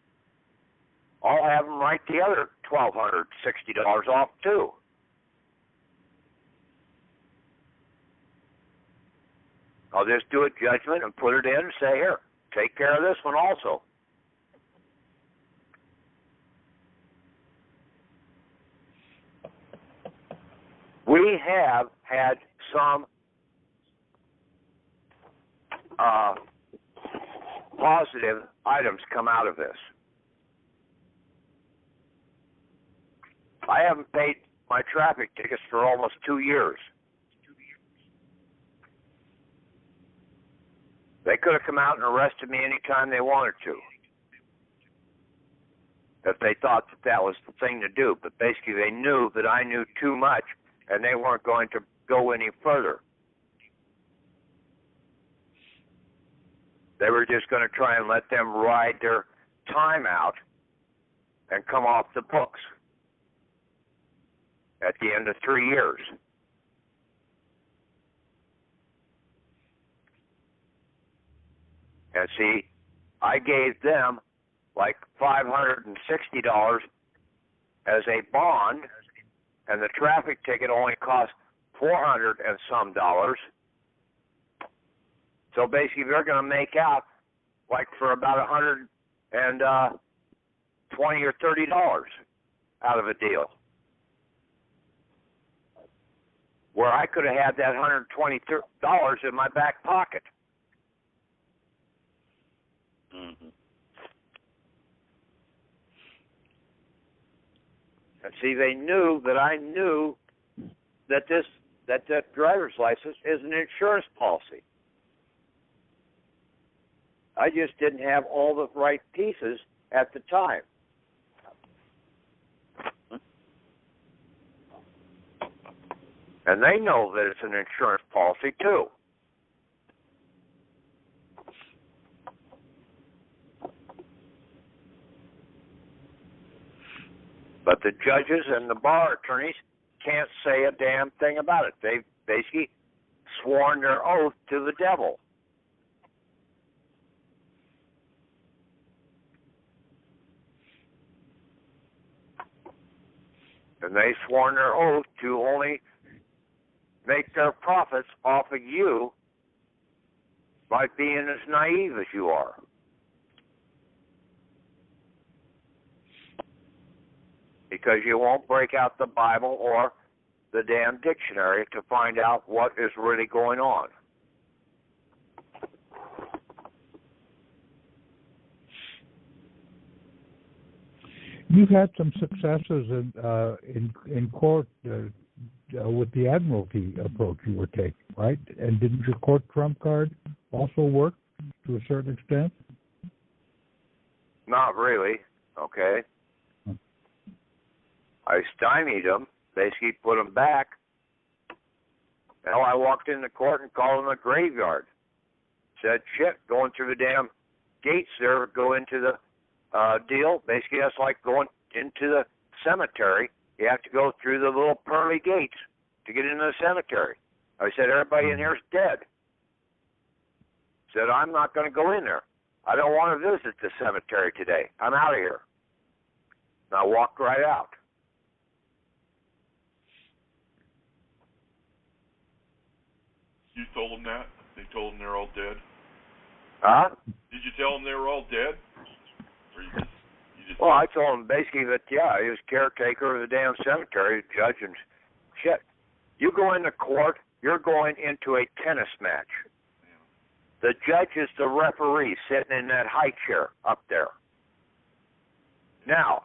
I'll have them write the other $1,260 off, too. I'll just do a judgment and put it in and say, here, take care of this one also. We have had some positive items come out of this. I haven't paid my traffic tickets for almost 2 years. They could have come out and arrested me anytime they wanted to, if they thought that was the thing to do. But basically they knew that I knew too much, and they weren't going to go any further. They were just going to try and let them ride their time out and come off the books at the end of 3 years. And see, I gave them like $560 as a bond, and the traffic ticket only cost $400 and some dollars. So basically, they're going to make out like for about $120 or $30 out of a deal, where I could have had that $120 in my back pocket. Mm-hmm. And see, they knew that I knew that that driver's license is an insurance policy. I just didn't have all the right pieces at the time. And they know that it's an insurance policy, too. But the judges and the bar attorneys can't say a damn thing about it. They've basically sworn their oath to the devil. And they've sworn their oath to only make their profits off of you by being as naive as you are. Because you won't break out the Bible or the damn dictionary to find out what is really going on. You've had some successes in court with the admiralty approach you were taking, right? And didn't your court trump card also work to a certain extent? Not really. Okay. I stymied them, basically put them back. Now I walked into court and called them a graveyard. Said, shit, going through the damn gates there, go into the deal. Basically, that's like going into the cemetery. You have to go through the little pearly gates to get into the cemetery. I said, everybody in here is dead. Said, I'm not going to go in there. I don't want to visit the cemetery today. I'm out of here. And I walked right out. You told them that? They told them they're all dead? Huh? Did you tell them they were all dead? Or you just Well, I told him basically that, yeah, he was caretaker of the damn cemetery, judge and shit. You go into court, you're going into a tennis match. The judge is the referee sitting in that high chair up there. Now,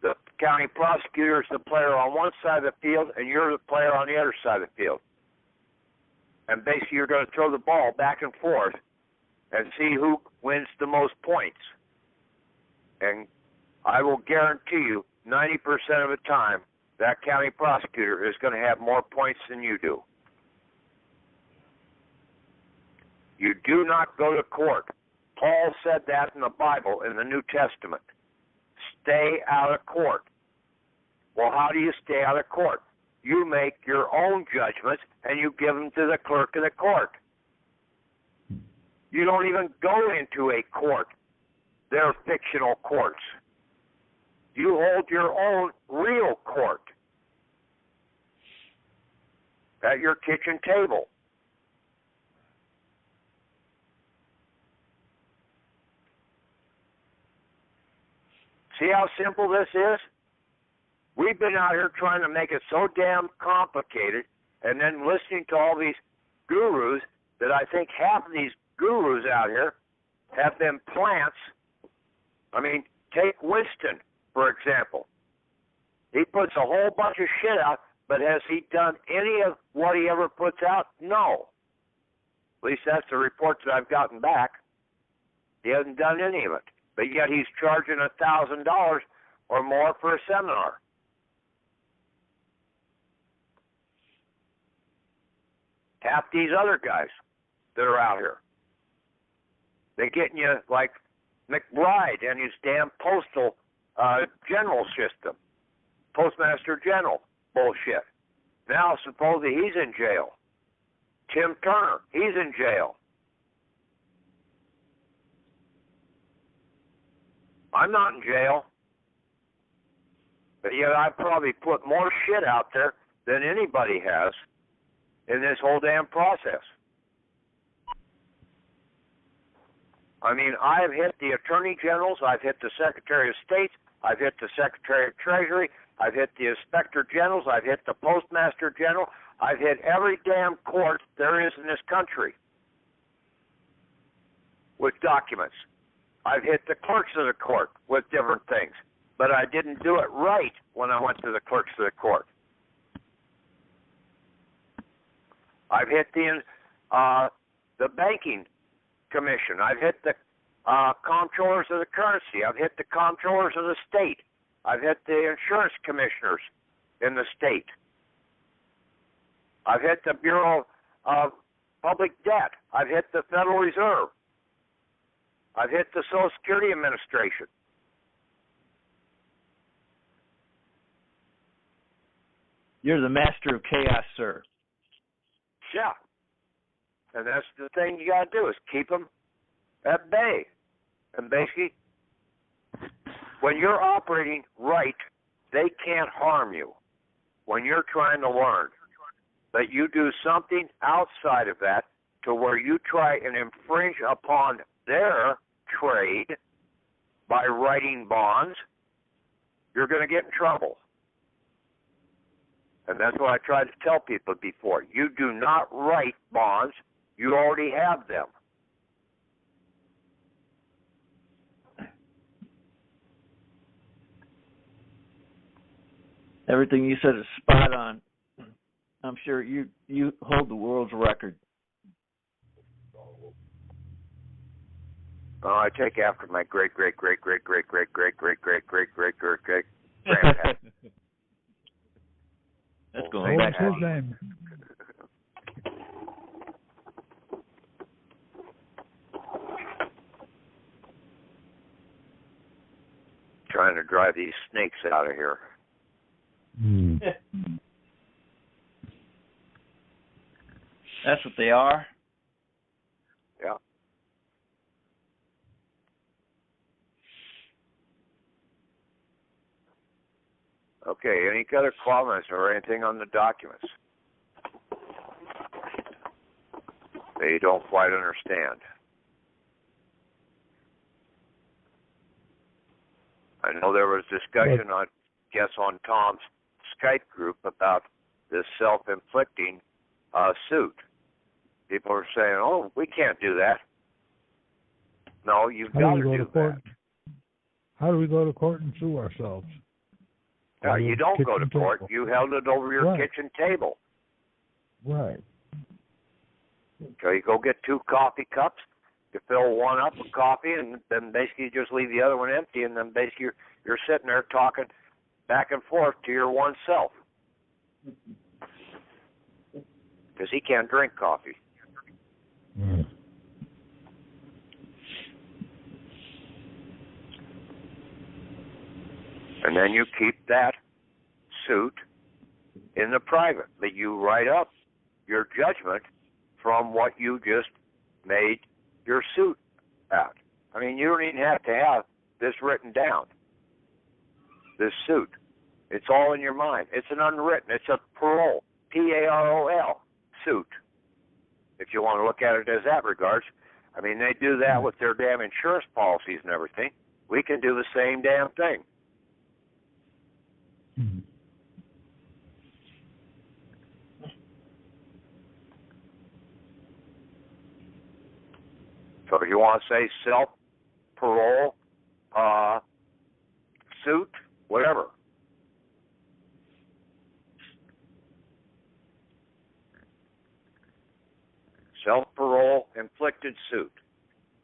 the county prosecutor is the player on one side of the field, and you're the player on the other side of the field. And basically, you're going to throw the ball back and forth and see who wins the most points. And I will guarantee you, 90% of the time, that county prosecutor is going to have more points than you do. You do not go to court. Paul said that in the Bible, in the New Testament. Stay out of court. Well, how do you stay out of court? You make your own judgments, and you give them to the clerk of the court. You don't even go into a court. They're fictional courts. You hold your own real court at your kitchen table. See how simple this is? We've been out here trying to make it so damn complicated, and then listening to all these gurus that I think half of these gurus out here have been plants. I mean, take Winston, for example. He puts a whole bunch of shit out, but has he done any of what he ever puts out? No. At least that's the reports that I've gotten back. He hasn't done any of it. But yet he's charging $1,000 or more for a seminar. Half these other guys that are out here, they're getting you like McBride and his damn postal general system, postmaster general bullshit. Now supposedly he's in jail. Tim Turner, he's in jail. I'm not in jail, but yet I probably put more shit out there than anybody has in this whole damn process. I mean, I've hit the Attorney Generals, I've hit the Secretary of State, I've hit the Secretary of Treasury, I've hit the Inspector Generals, I've hit the Postmaster General, I've hit every damn court there is in this country with documents. I've hit the clerks of the court with different things, but I didn't do it right when I went to the clerks of the court. I've hit the banking commission. I've hit the comptrollers of the currency. I've hit the comptrollers of the state. I've hit the insurance commissioners in the state. I've hit the Bureau of Public Debt. I've hit the Federal Reserve. I've hit the Social Security Administration. You're the master of chaos, sir. Yeah. And that's the thing you got to do is keep them at bay. And basically, when you're operating right, they can't harm you when you're trying to learn. But you do something outside of that to where you try and infringe upon their trade by writing bonds, you're going to get in trouble. And that's what I tried to tell people before. You do not write bonds. You already have them. Everything you said is spot on. I'm sure you hold the world's record. Oh, I take after my great grandpa. That's going back. What's his name? Trying to drive these snakes out of here. That's what they are. Yeah. Okay, any other comments or anything on the documents that you don't quite understand? I know there was discussion on Tom's Skype group about this self-inflicting suit. People are saying, "Oh, we can't do that." No, you've got to do that. How do we go to court and sue ourselves? No, you don't go to court. Table. You held it over your kitchen table. Right. So you go get 2 coffee cups, you fill one up with coffee, and then basically you just leave the other one empty, and then basically you're sitting there talking back and forth to your one self. Because he can't drink coffee. And then you keep that suit in the private. That you write up your judgment from what you just made your suit at. I mean, you don't even have to have this written down, this suit. It's all in your mind. It's an unwritten. It's a parole, P-A-R-O-L, suit, if you want to look at it as that regards. I mean, they do that with their damn insurance policies and everything. We can do the same damn thing. So if you want to say self-parole, suit, whatever. Self-parole, inflicted suit.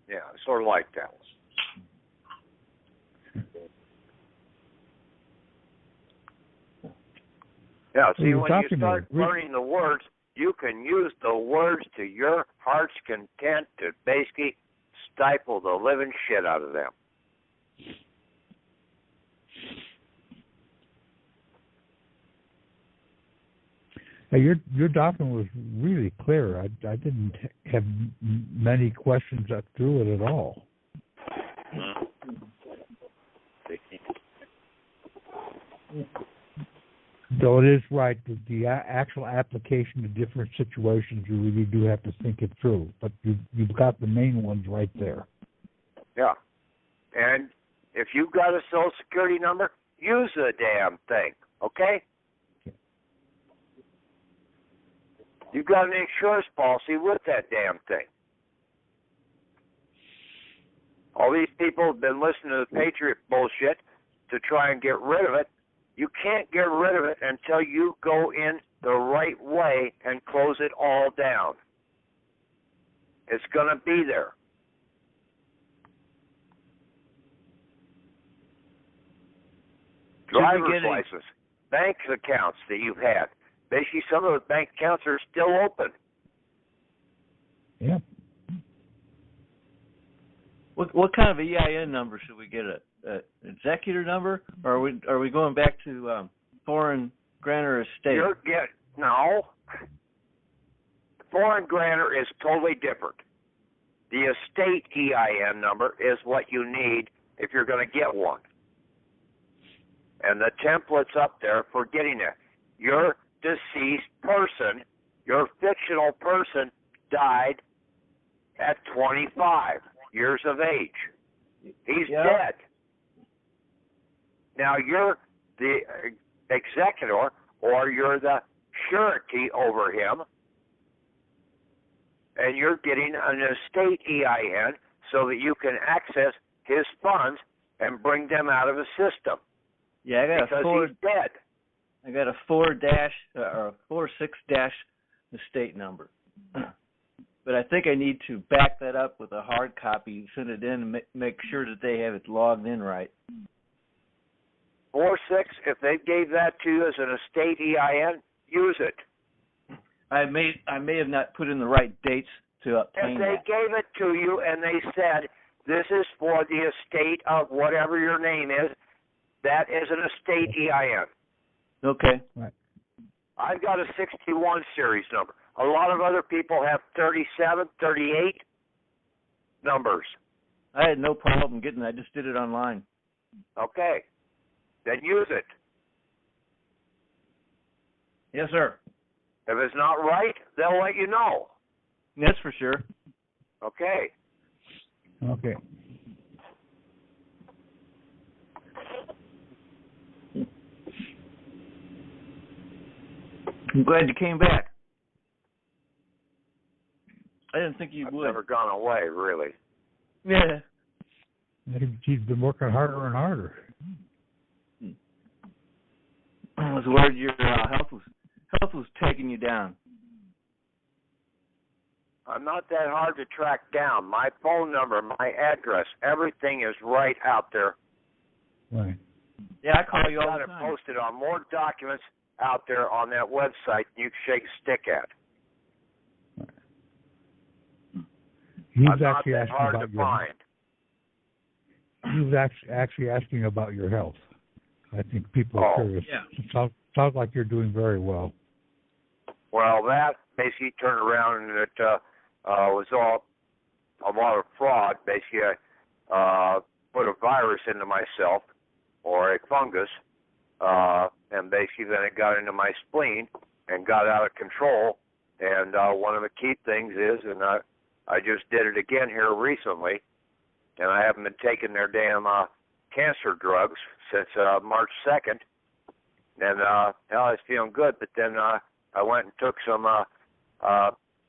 Yeah, sort of like that. Yeah, see, when you start learning the words, you can use the words to your heart's content to basically stifle the living shit out of them. Hey, your document was really clear. I didn't have many questions up through it at all. Though it is right that the actual application to different situations, you really do have to think it through. But you've got the main ones right there. Yeah. And if you've got a Social Security number, use the damn thing, okay? You've got an insurance policy with that damn thing. All these people have been listening to the Patriot bullshit to try and get rid of it. You can't get rid of it until you go in the right way and close it all down. It's going to be there. Driver's license, bank accounts that you've had. Basically, some of the bank accounts are still open. Yeah. What kind of EIN number should we get? An executor number, or are we going back to foreign grantor estate? No. Foreign grantor is totally different. The estate EIN number is what you need if you're going to get one. And the template's up there for getting it. Your deceased person, your fictional person, died at 25 years of age. He's dead. Now you're the executor, or you're the surety over him, and you're getting an estate EIN so that you can access his funds and bring them out of the system. Yeah, I got because he's dead. I got a 4-6- estate number. but I think I need to back that up with a hard copy, send it in, and make sure that they have it logged in right. 4-6, if they gave that to you as an estate EIN, use it. I may have not put in the right dates to obtain If they gave it to you and they said, this is for the estate of whatever your name is, that is an estate EIN. Okay. Right. I've got a 61 series number. A lot of other people have 37, 38 numbers. I had no problem getting it. I just did it online. Okay. Then use it. Yes, sir. If it's not right, they'll let you know. That's for sure. Okay. Okay. I'm glad you came back. I didn't think you I've would. never gone away, really. Yeah. He's been working harder and harder. I was worried your health was taking you down. I'm not that hard to track down. My phone number, my address, everything is right out there. Right. Yeah, I call you all I've the got it time. posted on more documents out there on that website than you can shake a stick at. He's I'm not actually that asking hard about to your. find. He's actually asking about your health. I think people are curious. Yeah. It sounds like you're doing very well. Well, that basically turned around and it was all a lot of fraud. Basically, I put a virus into myself or a fungus, and basically then it got into my spleen and got out of control. And one of the key things is, and I just did it again here recently, and I haven't been taking their damn cancer drugs since March 2nd. And hell, I was feeling good, but then I went and took some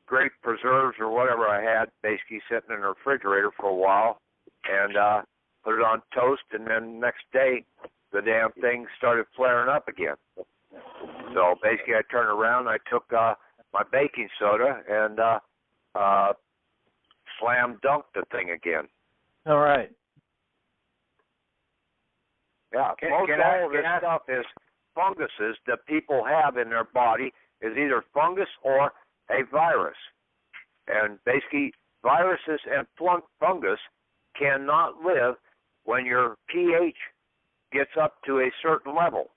grape preserves or whatever I had, basically sitting in the refrigerator for a while, and put it on toast, and then next day the damn thing started flaring up again. So basically I turned around, I took my baking soda and slam dunked the thing again. All right. Yeah, most all of this stuff is funguses that people have in their body is either fungus or a virus. And basically, viruses and fungus cannot live when your pH gets up to a certain level.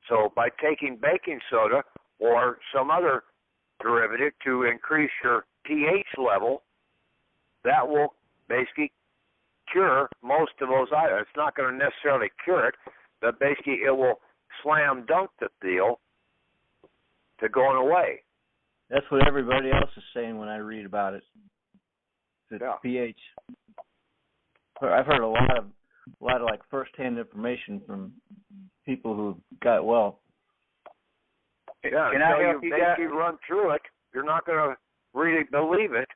So by taking baking soda or some other derivative to increase your pH level, that will basically cure most of those items. It's not going to necessarily cure it, but basically it will slam dunk the deal to going away. That's what everybody else is saying when I read about it. The pH. I've heard a lot of like first-hand information from people who got well. Yeah, Can I help you you guys? run through it, you're not going to really believe it,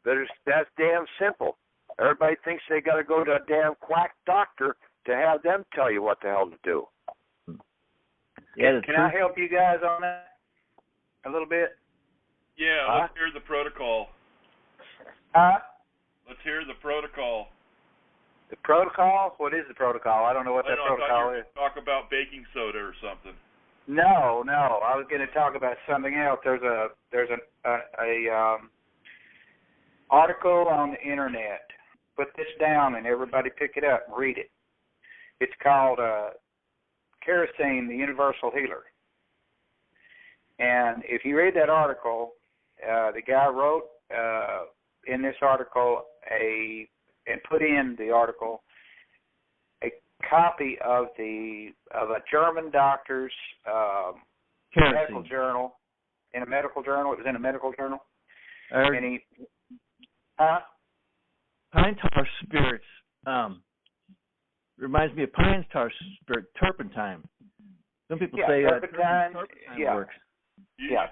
but that's damn simple. Everybody thinks they got to go to a damn quack doctor to have them tell you what the hell to do. Yeah, Can I help you guys on that a little bit? Yeah, let's hear the protocol. Let's hear the protocol. The protocol? What is the protocol? I don't know what that protocol is. Talk about baking soda or something. No. I was going to talk about something else. There's an article on the internet. Put this down and everybody pick it up and read it. It's called Kerosene, the Universal Healer. And if you read that article, the guy wrote in this article and put in the article a copy of a German doctor's medical journal. In a medical journal. It was in a medical journal. And he, Pine tar spirits reminds me of pine tar spirit, turpentine. Some people say turpentine works.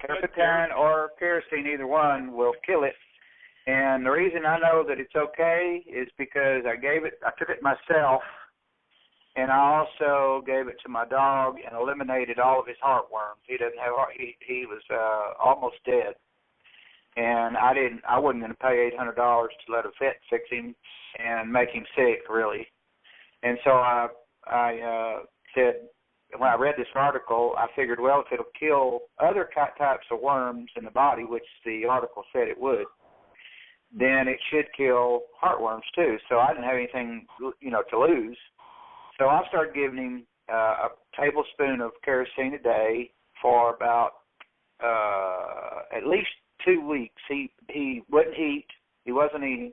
Turpentine or kerosene, either one will kill it. And the reason I know that it's okay is because I took it myself, and I also gave it to my dog and eliminated all of his heartworms. He doesn't have he was almost dead. and I wasn't going to pay $800 to let a vet fix him and make him sick, really. And so I said, when I read this article, I figured, well, if it'll kill other types of worms in the body, which the article said it would, then it should kill heartworms too. So I didn't have anything, to lose. So I started giving him a tablespoon of kerosene a day for about at least 2 weeks. He wouldn't eat. He wasn't eating.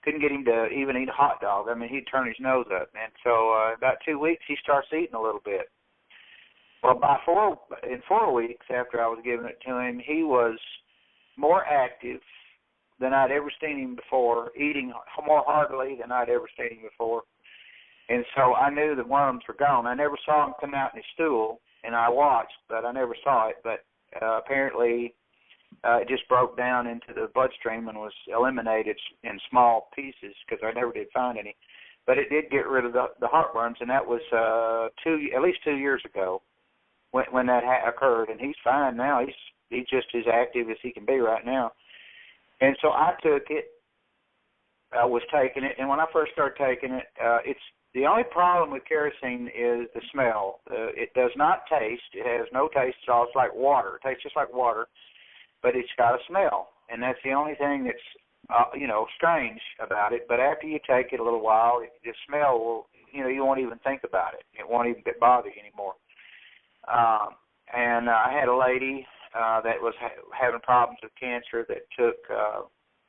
Couldn't get him to even eat a hot dog. I mean, he'd turn his nose up. And so about 2 weeks, he starts eating a little bit. Well, in 4 weeks after I was giving it to him, he was more active than I'd ever seen him before, eating more heartily than I'd ever seen him before. And so I knew the worms were gone. I never saw him come out in his stool, and I watched, but I never saw it. But apparently it just broke down into the bloodstream and was eliminated in small pieces because I never did find any. But it did get rid of the heartworms, and that was at least 2 years ago when that occurred. And he's fine now. He's just as active as he can be right now. And so I took it. I was taking it, and when I first started taking it, it's the only problem with kerosene is the smell. It does not taste. It has no taste at all. It's like water. It tastes just like water, but it's got a smell, and that's the only thing that's strange about it. But after you take it a little while, the smell will, you won't even think about it. It won't even bother you anymore. And I had a lady that was having problems with cancer that took,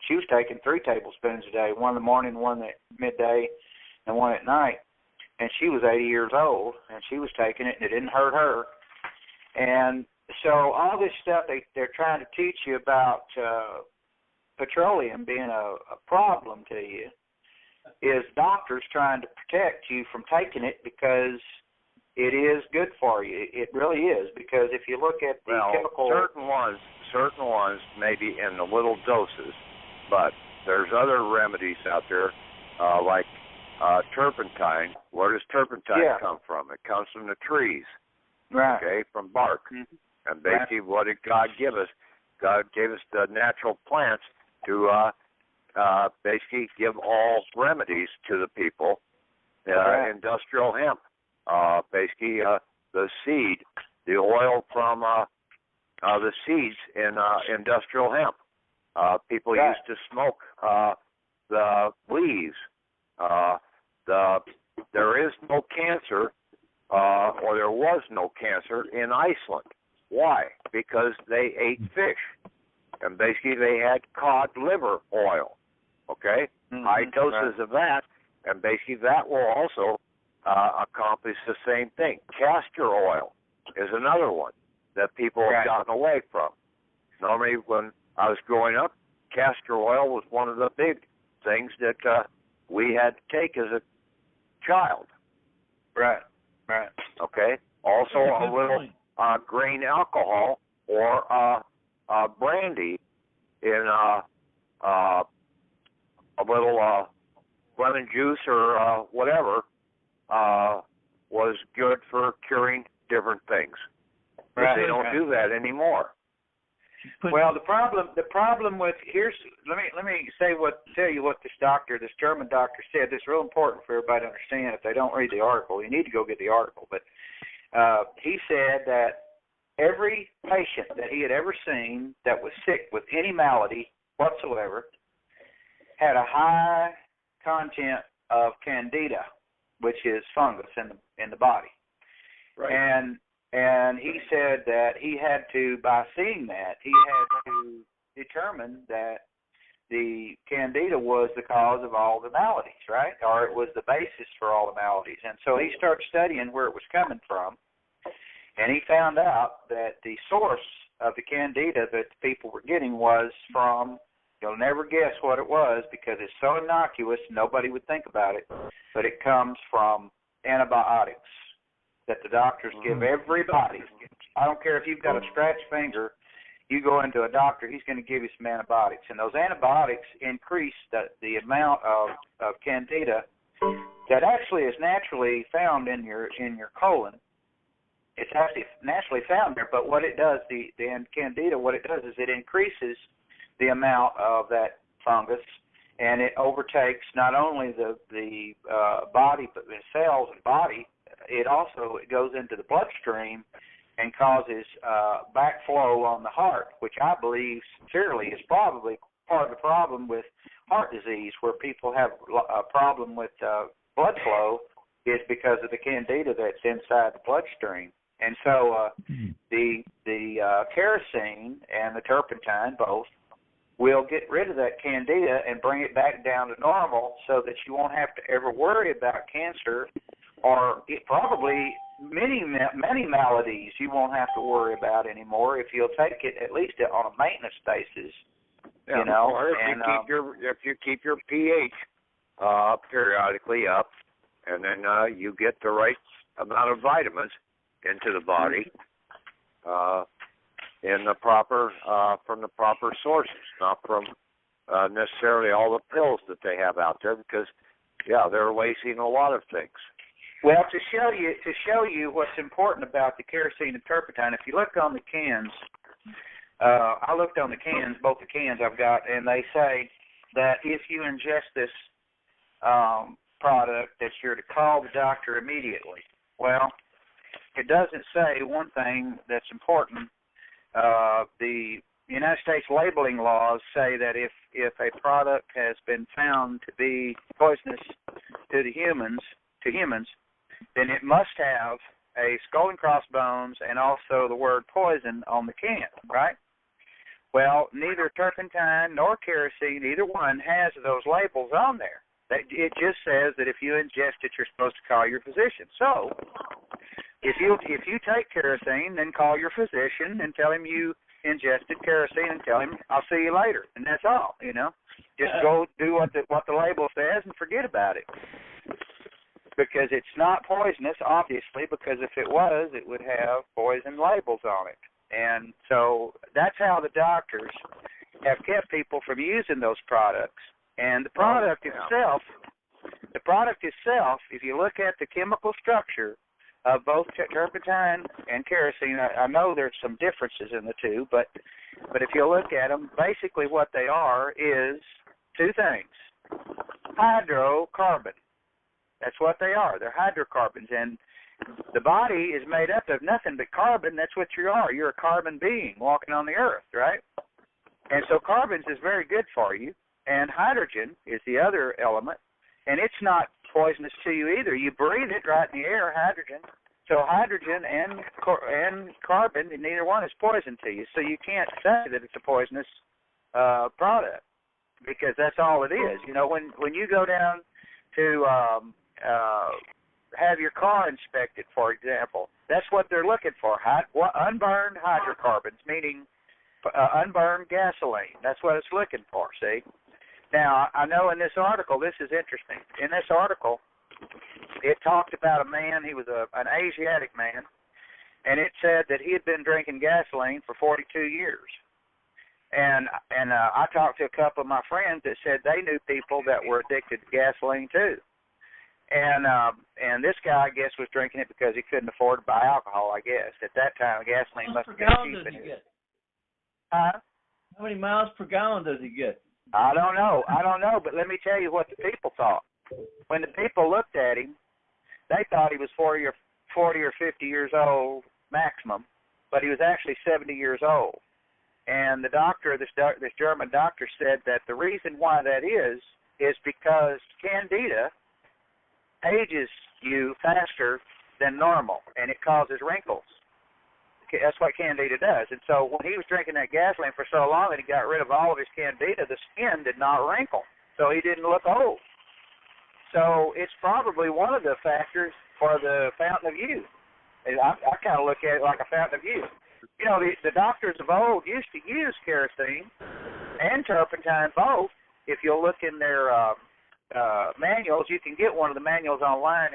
she was taking 3 tablespoons a day, one in the morning, one at midday, and one at night. And she was 80 years old, and she was taking it, and it didn't hurt her. And so all this stuff they're trying to teach you about petroleum being a problem to you is doctors trying to protect you from taking it because it is good for you. It really is, because if you look at the chemical... certain ones maybe in the little doses, but there's other remedies out there like turpentine. Where does turpentine come from? It comes from the trees, right? Okay, from bark. Mm-hmm. And basically, what did God give us? God gave us the natural plants to basically give all remedies to the people. Industrial hemp. Basically, the seed, the oil from the seeds in industrial hemp. People used to smoke the leaves. There is no cancer, or there was no cancer in Iceland. Why? Because they ate fish, and basically they had cod liver oil. Okay, high doses of that, and basically that will also accomplish the same thing. Castor oil is another one that people have gotten away from. Normally, when I was growing up, castor oil was one of the big things that we had to take as a child. Right. Okay. Also, a little grain alcohol or brandy in a little lemon juice or whatever was good for curing different things. But they don't do that anymore. Well, the problem with let me tell you what this German doctor said. This is real important for everybody to understand. If they don't read the article, you need to go get the article. But he said that every patient that he had ever seen that was sick with any malady whatsoever had a high content of candida, which is fungus in the body. Right. And he said that he had to, by seeing that, he had to determine that the candida was the cause of all the maladies, right? Or it was the basis for all the maladies. And so he started studying where it was coming from, and he found out that the source of the candida that the people were getting was from, you'll never guess what it was because it's so innocuous, nobody would think about it, but it comes from antibiotics that the doctors give everybody. I don't care if you've got a scratched finger, you go into a doctor, he's going to give you some antibiotics. And those antibiotics increase the amount of candida that actually is naturally found in your colon. It's actually naturally found there, but what it does, the candida, what it does is it increases the amount of that fungus, and it overtakes not only the body, but the cells and body. It also goes into the bloodstream and causes backflow on the heart, which I believe sincerely is probably part of the problem with heart disease, where people have a problem with blood flow, is because of the candida that's inside the bloodstream. And so the kerosene and the turpentine both will get rid of that candida and bring it back down to normal, so that you won't have to ever worry about cancer, or probably many maladies you won't have to worry about anymore if you'll take it at least on a maintenance basis. Yeah, you know, or if you keep your pH periodically up, and then you get the right amount of vitamins into the body in the proper from the proper sources, not from necessarily all the pills that they have out there, because they're wasting a lot of things. Well, to show you what's important about the kerosene and turpentine, if you look on the cans, I looked on the cans, both the cans I've got, and they say that if you ingest this product, that you're to call the doctor immediately. Well, it doesn't say one thing that's important. The United States labeling laws say that if a product has been found to be poisonous to humans, then it must have a skull and crossbones and also the word poison on the can, right? Well, neither turpentine nor kerosene, either one, has those labels on there. It just says that if you ingest it, you're supposed to call your physician. So, if you take kerosene, then call your physician and tell him you ingested kerosene, and tell him I'll see you later, and that's all. You know, just go do what the label says and forget about it. Because it's not poisonous, obviously, because if it was, it would have poison labels on it. And so that's how the doctors have kept people from using those products. And the product itself, if you look at the chemical structure of both turpentine and kerosene, I know there's some differences in the two, but if you look at them, basically what they are is two things. Hydrocarbon. That's what they are. They're hydrocarbons. And the body is made up of nothing but carbon. That's what you are. You're a carbon being walking on the earth, right? And so carbons is very good for you. And hydrogen is the other element. And it's not poisonous to you either. You breathe it right in the air, hydrogen. So hydrogen and carbon, neither one is poison to you. So you can't say that it's a poisonous product, because that's all it is. You know, when you go down to have your car inspected, for example, that's what they're looking for. Unburned hydrocarbons, meaning unburned gasoline. That's what it's looking for, see? Now, I know in this article, this is interesting. In this article, it talked about a man, he was an Asiatic man, and it said that he had been drinking gasoline for 42 years. And I talked to a couple of my friends that said they knew people that were addicted to gasoline too. And this guy, I guess, was drinking it because he couldn't afford to buy alcohol, I guess. At that time, gasoline must have been cheap. Does he get? Huh? How many miles per gallon does he get? I don't know, but let me tell you what the people thought. When the people looked at him, they thought he was 40 or 50 years old maximum, but he was actually 70 years old. And the doctor, this German doctor, said that the reason why that is because candida ages you faster than normal, and it causes wrinkles. That's what candida does. And so when he was drinking that gasoline for so long that he got rid of all of his candida, the skin did not wrinkle, so he didn't look old. So it's probably one of the factors for the fountain of youth. I kind of look at it like a fountain of youth. You know, the doctors of old used to use kerosene and turpentine both. If you'll look in their manuals, you can get one of the manuals online.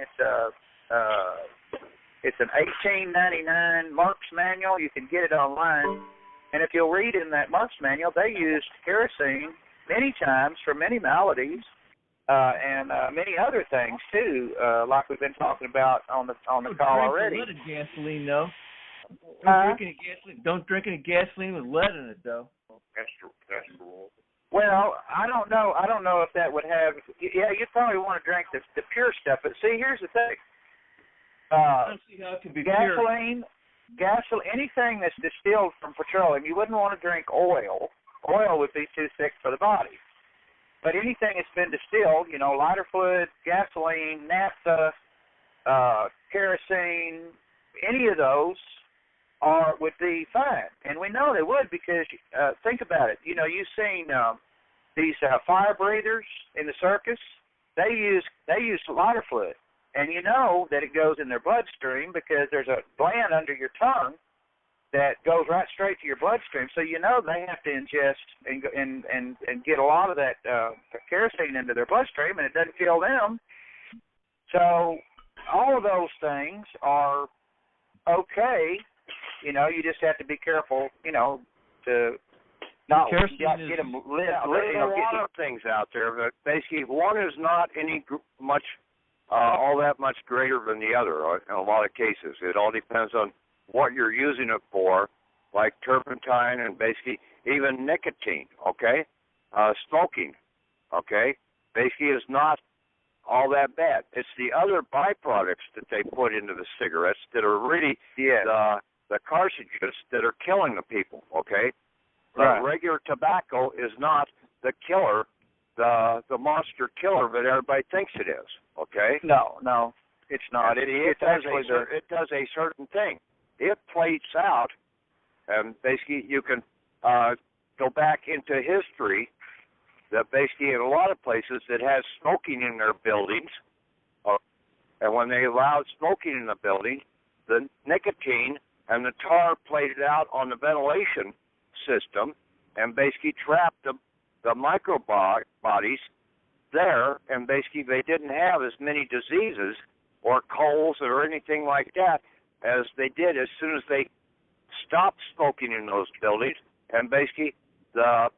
It's an $18.99 Merck's manual. You can get it online. And if you'll read in that Merck's manual, they used kerosene many times for many maladies and many other things too, like we've been talking about on the call already. Diluted gasoline, though. Don't drink any gasoline with lead in it, though. Castor Oil. Well, I don't know. I don't know if that would have. Yeah, you probably want to drink the pure stuff. But see, here's the thing. I don't see how it can be gasoline, anything that's distilled from petroleum, you wouldn't want to drink oil. Oil would be too thick for the body. But anything that's been distilled, lighter fluid, gasoline, naphtha, kerosene, any of those would be fine. And we know they would because think about it. You've seen these fire breathers in the circus. They use lighter fluid. And you know that it goes in their bloodstream because there's a gland under your tongue that goes right straight to your bloodstream. So you know they have to ingest and get a lot of that kerosene into their bloodstream, and it doesn't kill them. So all of those things are okay. You just have to be careful, to not get them lit. There's a lot of things out there, but basically one is not much all that much greater than the other in a lot of cases. It all depends on what you're using it for, like turpentine and basically even nicotine, okay? Smoking, okay? Basically is not all that bad. It's the other byproducts that they put into the cigarettes that are really the carcinogens that are killing the people, okay? Right. Regular tobacco is not the killer, the monster killer that everybody thinks it is, okay? No, it's not. It does a certain thing. It plates out, and basically you can go back into history that basically in a lot of places that has smoking in their buildings, and when they allowed smoking in the building, the nicotine and the tar plated out on the ventilation system and basically trapped the microbodies there, and basically they didn't have as many diseases or colds or anything like that as they did as soon as they stopped smoking in those buildings, and basically the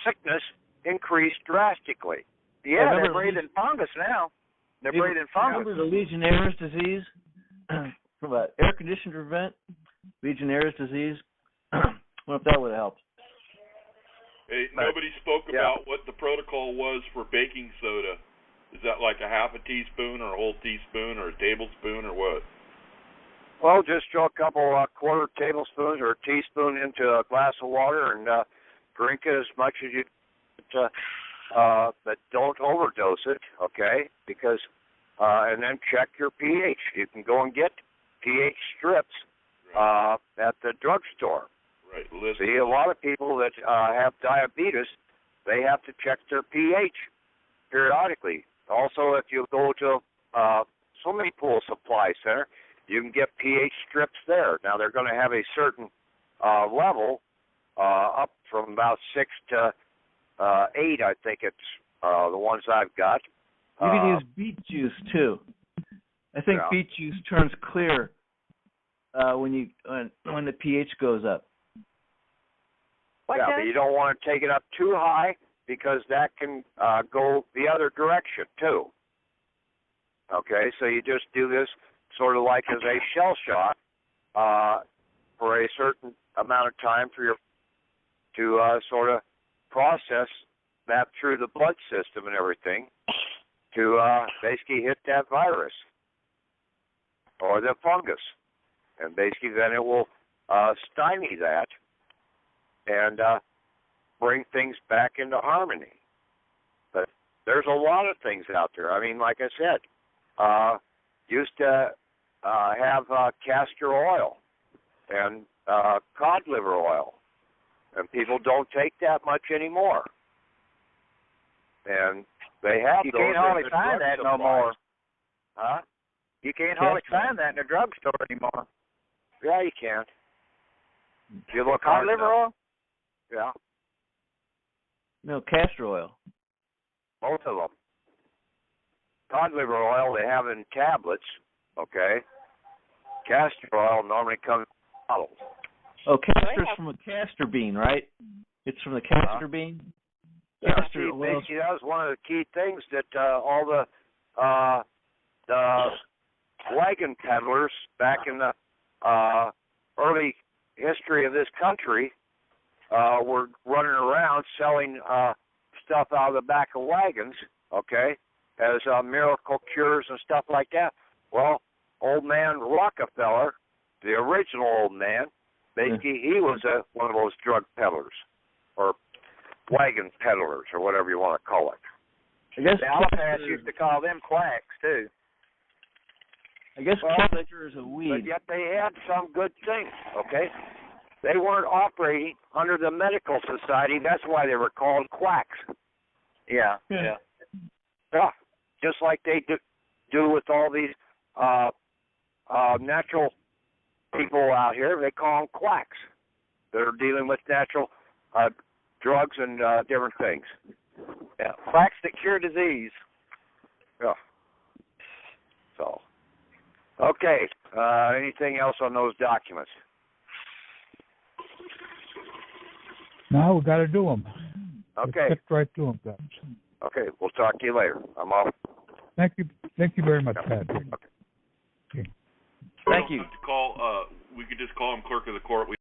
sickness increased drastically. Yeah, they're breathing fungus now. They're breathing fungus. Remember the Legionnaire's disease from an air-conditioned event? Legionnaire's disease? What if that would have helped? Hey, nobody spoke about what the protocol was for baking soda. Is that like a half a teaspoon or a whole teaspoon or a tablespoon or what? Well, just throw a couple quarter tablespoons or a teaspoon into a glass of water and drink it as much as you but don't overdose it, okay? Because and then check your pH. You can go and get pH strips at the drugstore. Right. Listen. See, a lot of people that have diabetes, they have to check their pH periodically. Also, if you go to swimming pool supply center, you can get pH strips there. Now, they're going to have a certain level up from about 6 to 8, I think it's the ones I've got. You can use beet juice, too. I think beet juice turns clear when the pH goes up. But you don't want to take it up too high because that can go the other direction, too. Okay, so you just do this sort of like as a shell shock for a certain amount of time for to sort of process that through the blood system and everything to basically hit that virus or the fungus. And basically then it will stymie that and bring things back into harmony. But there's a lot of things out there. I mean, like I said, used to have castor oil and cod liver oil, and people don't take that much anymore. And they have you those. You can't hardly find that no more. Huh? You can't hardly find that in the drugstore anymore. Yeah, you can. If you look cod liver oil? Yeah. No, castor oil. Both of them. Cod liver oil they have in tablets, okay? Castor oil normally comes in bottles. Oh, castor's from a castor bean, right? It's from the castor bean? Castor oil. Basically, that was one of the key things that all the wagon peddlers back in the early history of this country were running around selling stuff out of the back of wagons, okay, as miracle cures and stuff like that. Well, old man Rockefeller, the original old man, basically he was one of those drug peddlers or wagon peddlers or whatever you want to call it. I guess the outcasts used to call them quacks too. I guess Castor is a weed. But yet they had some good things, okay? They weren't operating under the medical society. That's why they were called quacks. Yeah. Yeah. Just like they do with all these natural people out here. They call them quacks that are dealing with natural drugs and different things. Yeah. Quacks that cure disease. Yeah. So, okay. Anything else on those documents? No, we got to do them. Okay. Let's get right to them, guys. Okay. We'll talk to you later. I'm off. Thank you. Thank you very much, Patrick. Okay. Okay. Thank you. We could just call him clerk of the court. We